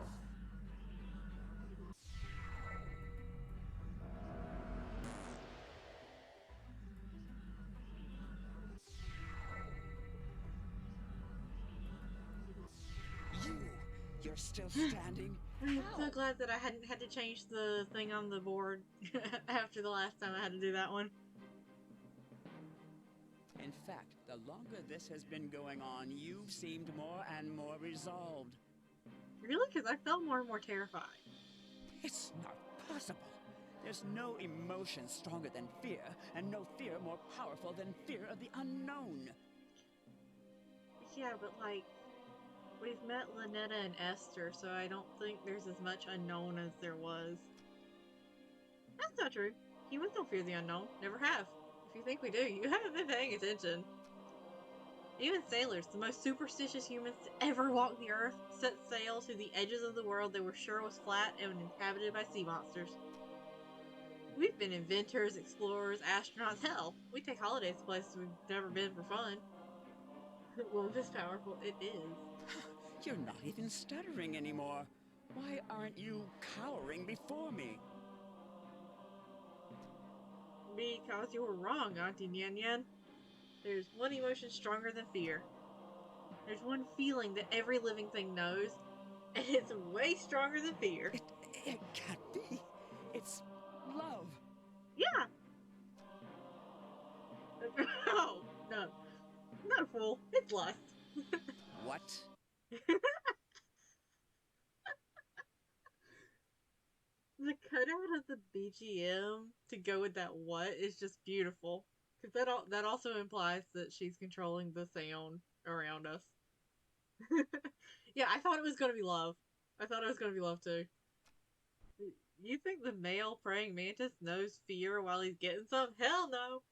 You're still standing? I'm so How? glad that I hadn't had to change the thing on the board after the last time I had to do that one. In fact, the longer this has been going on, you've seemed more and more resolved. Really? Because I felt more and more terrified. It's not possible. There's no emotion stronger than fear, and no fear more powerful than fear of the unknown. Yeah, but like, we've met Lynetta and Esther, so I don't think there's as much unknown as there was. That's not true. Humans don't fear the unknown. Never have. If you think we do, you haven't been paying attention. Even sailors, the most superstitious humans to ever walk the earth, set sail to the edges of the world they were sure was flat and inhabited by sea monsters. We've been inventors, explorers, astronauts, hell, we take holidays to places we've never been for fun. Well, this powerful, it is. You're not even stuttering anymore. Why aren't you cowering before me? Because you were wrong, Auntie Nyan Nyan. There's one emotion stronger than fear. There's one feeling that every living thing knows, and it's way stronger than fear. It can't be. It's love. Yeah! Oh, no. No, fool. It's lust. What? The cutout of the BGM to go with that what is just beautiful. Because that also implies that she's controlling the sound around us. Yeah, I thought it was going to be love. I thought it was going to be love too. You think the male praying mantis knows fear while he's getting some? Hell no!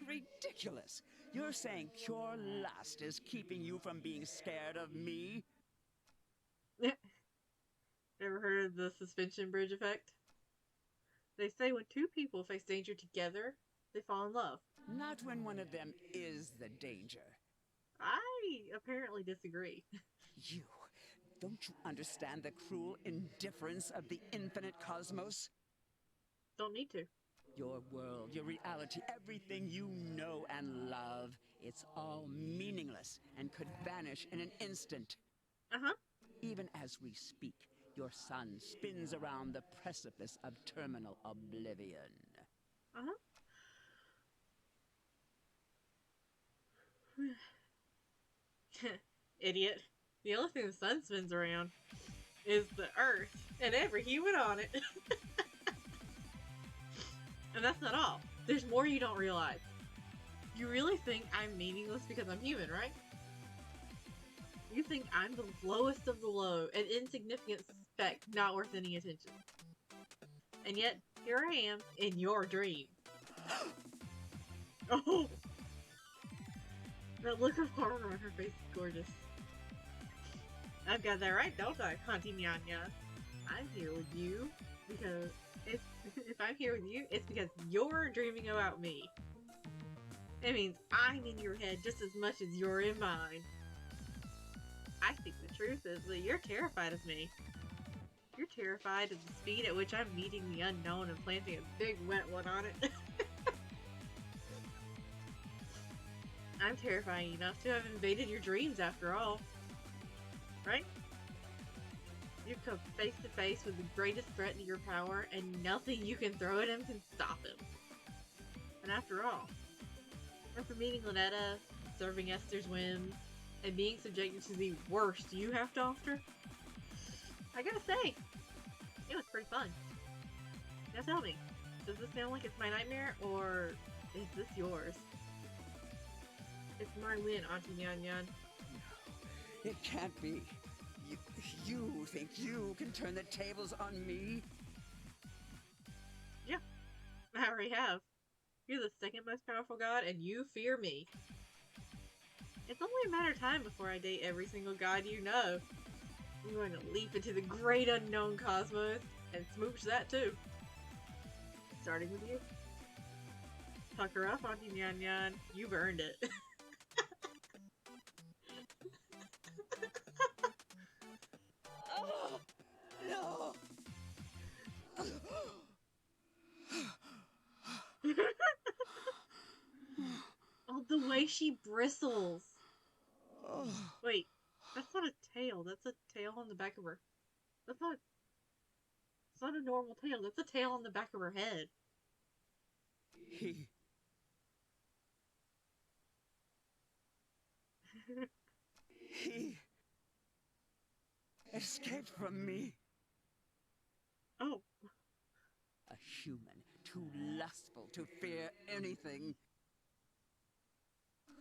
Ridiculous! You're saying pure lust is keeping you from being scared of me? Ever heard of the suspension bridge effect? They say when two people face danger together, they fall in love. Not when one of them is the danger. I apparently disagree. You. Don't you understand the cruel indifference of the infinite cosmos? Don't need to. Your world, your reality, everything you know and love, it's all meaningless and could vanish in an instant. Uh-huh. Even as we speak, your sun spins around the precipice of terminal oblivion. Uh-huh. Idiot. The only thing the sun spins around is the Earth and every human on it. And that's not all. There's more you don't realize. You really think I'm meaningless because I'm human, right? You think I'm the lowest of the low, an insignificant speck not worth any attention. And yet, here I am in your dream. Oh! That look of horror on her face is gorgeous. I've got that right, don't I, Auntie Nyanya? I'm here with you because if I'm here with you, it's because you're dreaming about me. It means I'm in your head just as much as you're in mine. I think the truth is that you're terrified of me. You're terrified of the speed at which I'm meeting the unknown and planting a big wet one on it. I'm terrifying enough to have invaded your dreams after all. Right? You've come face to face with the greatest threat to your power, and nothing you can throw at him can stop him. And after all, after meeting Lynetta, serving Esther's whims, and being subjected to the worst you have to offer, I gotta say, it was pretty fun. Now tell me, does this sound like it's my nightmare, or is this yours? It's my win, Auntie Nyan Nyan. No, it can't be. You think you can turn the tables on me? Yeah, I already have. You're the second most powerful god, and you fear me. It's only a matter of time before I date every single god you know. I'm going to leap into the great unknown cosmos, and smooch that too. Starting with you. Tuck her up, Auntie Nyan Nyan. You've earned it. Oh, no! Oh, the way she bristles. Oh. Wait, that's not a tail. That's a tail on the back of her. That's not. It's not a normal tail. That's a tail on the back of her head. He escaped from me. Oh. A human, too lustful to fear anything.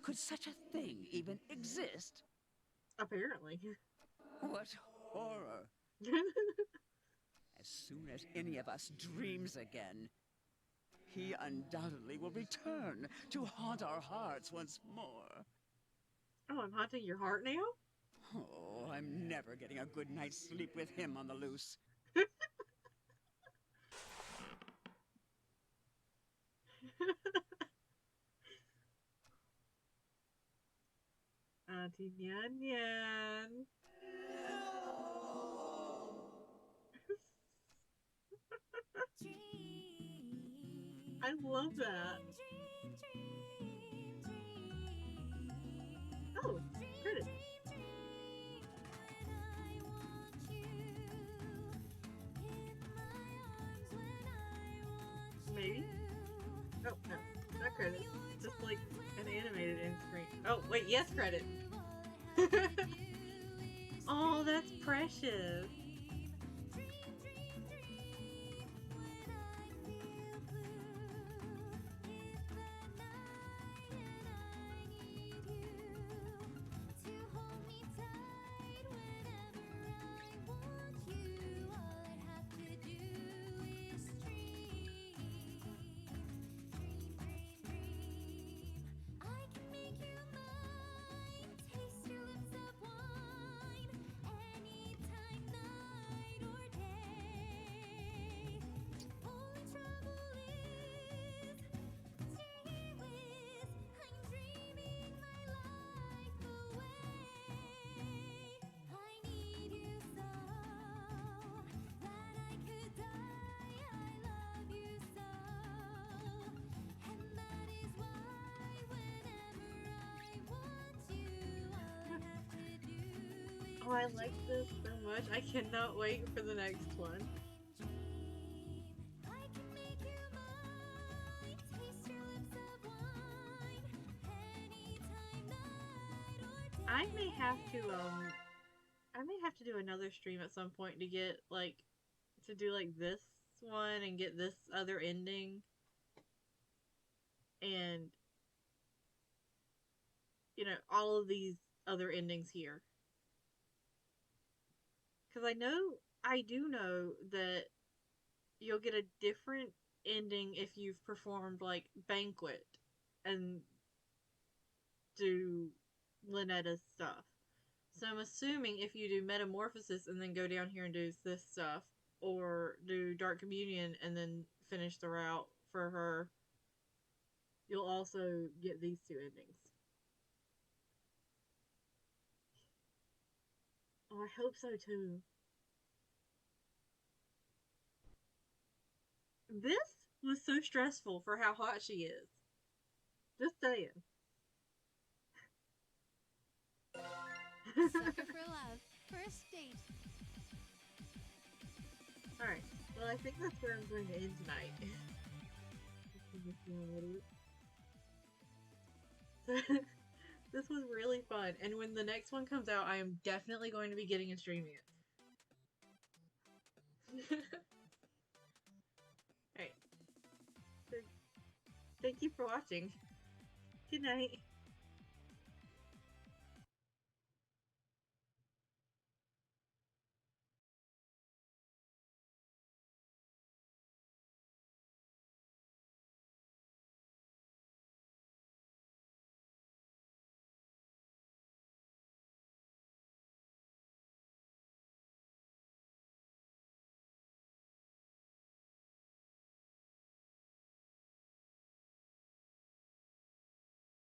Could such a thing even exist? Apparently. What horror. As soon as any of us dreams again, he undoubtedly will return to haunt our hearts once more. Oh, I'm haunting your heart now? Oh, I'm never getting a good night's sleep with him on the loose. Auntie Nyan Nyan. I love that. Oh, credits. Maybe? Oh, no. Not credits. Just like an animated end screen. Oh, wait, yes, credit. Oh, that's precious. Oh, I like this so much. I cannot wait for the next one. I may have to do another stream at some point to get like to do like this one and get this other ending and all of these other endings here. Because I do know that you'll get a different ending if you've performed like Banquet and do Lynetta's stuff. So I'm assuming if you do Metamorphosis and then go down here and do this stuff, or do Dark Communion and then finish the route for her, you'll also get these two endings. Oh, I hope so too. This was so stressful for how hot she is. Just saying. Sucker for love. First date. Alright. Well, I think that's where I'm going to end tonight. This was really fun. And when the next one comes out, I am definitely going to be getting and streaming it. Alright. So, thank you for watching. Good night.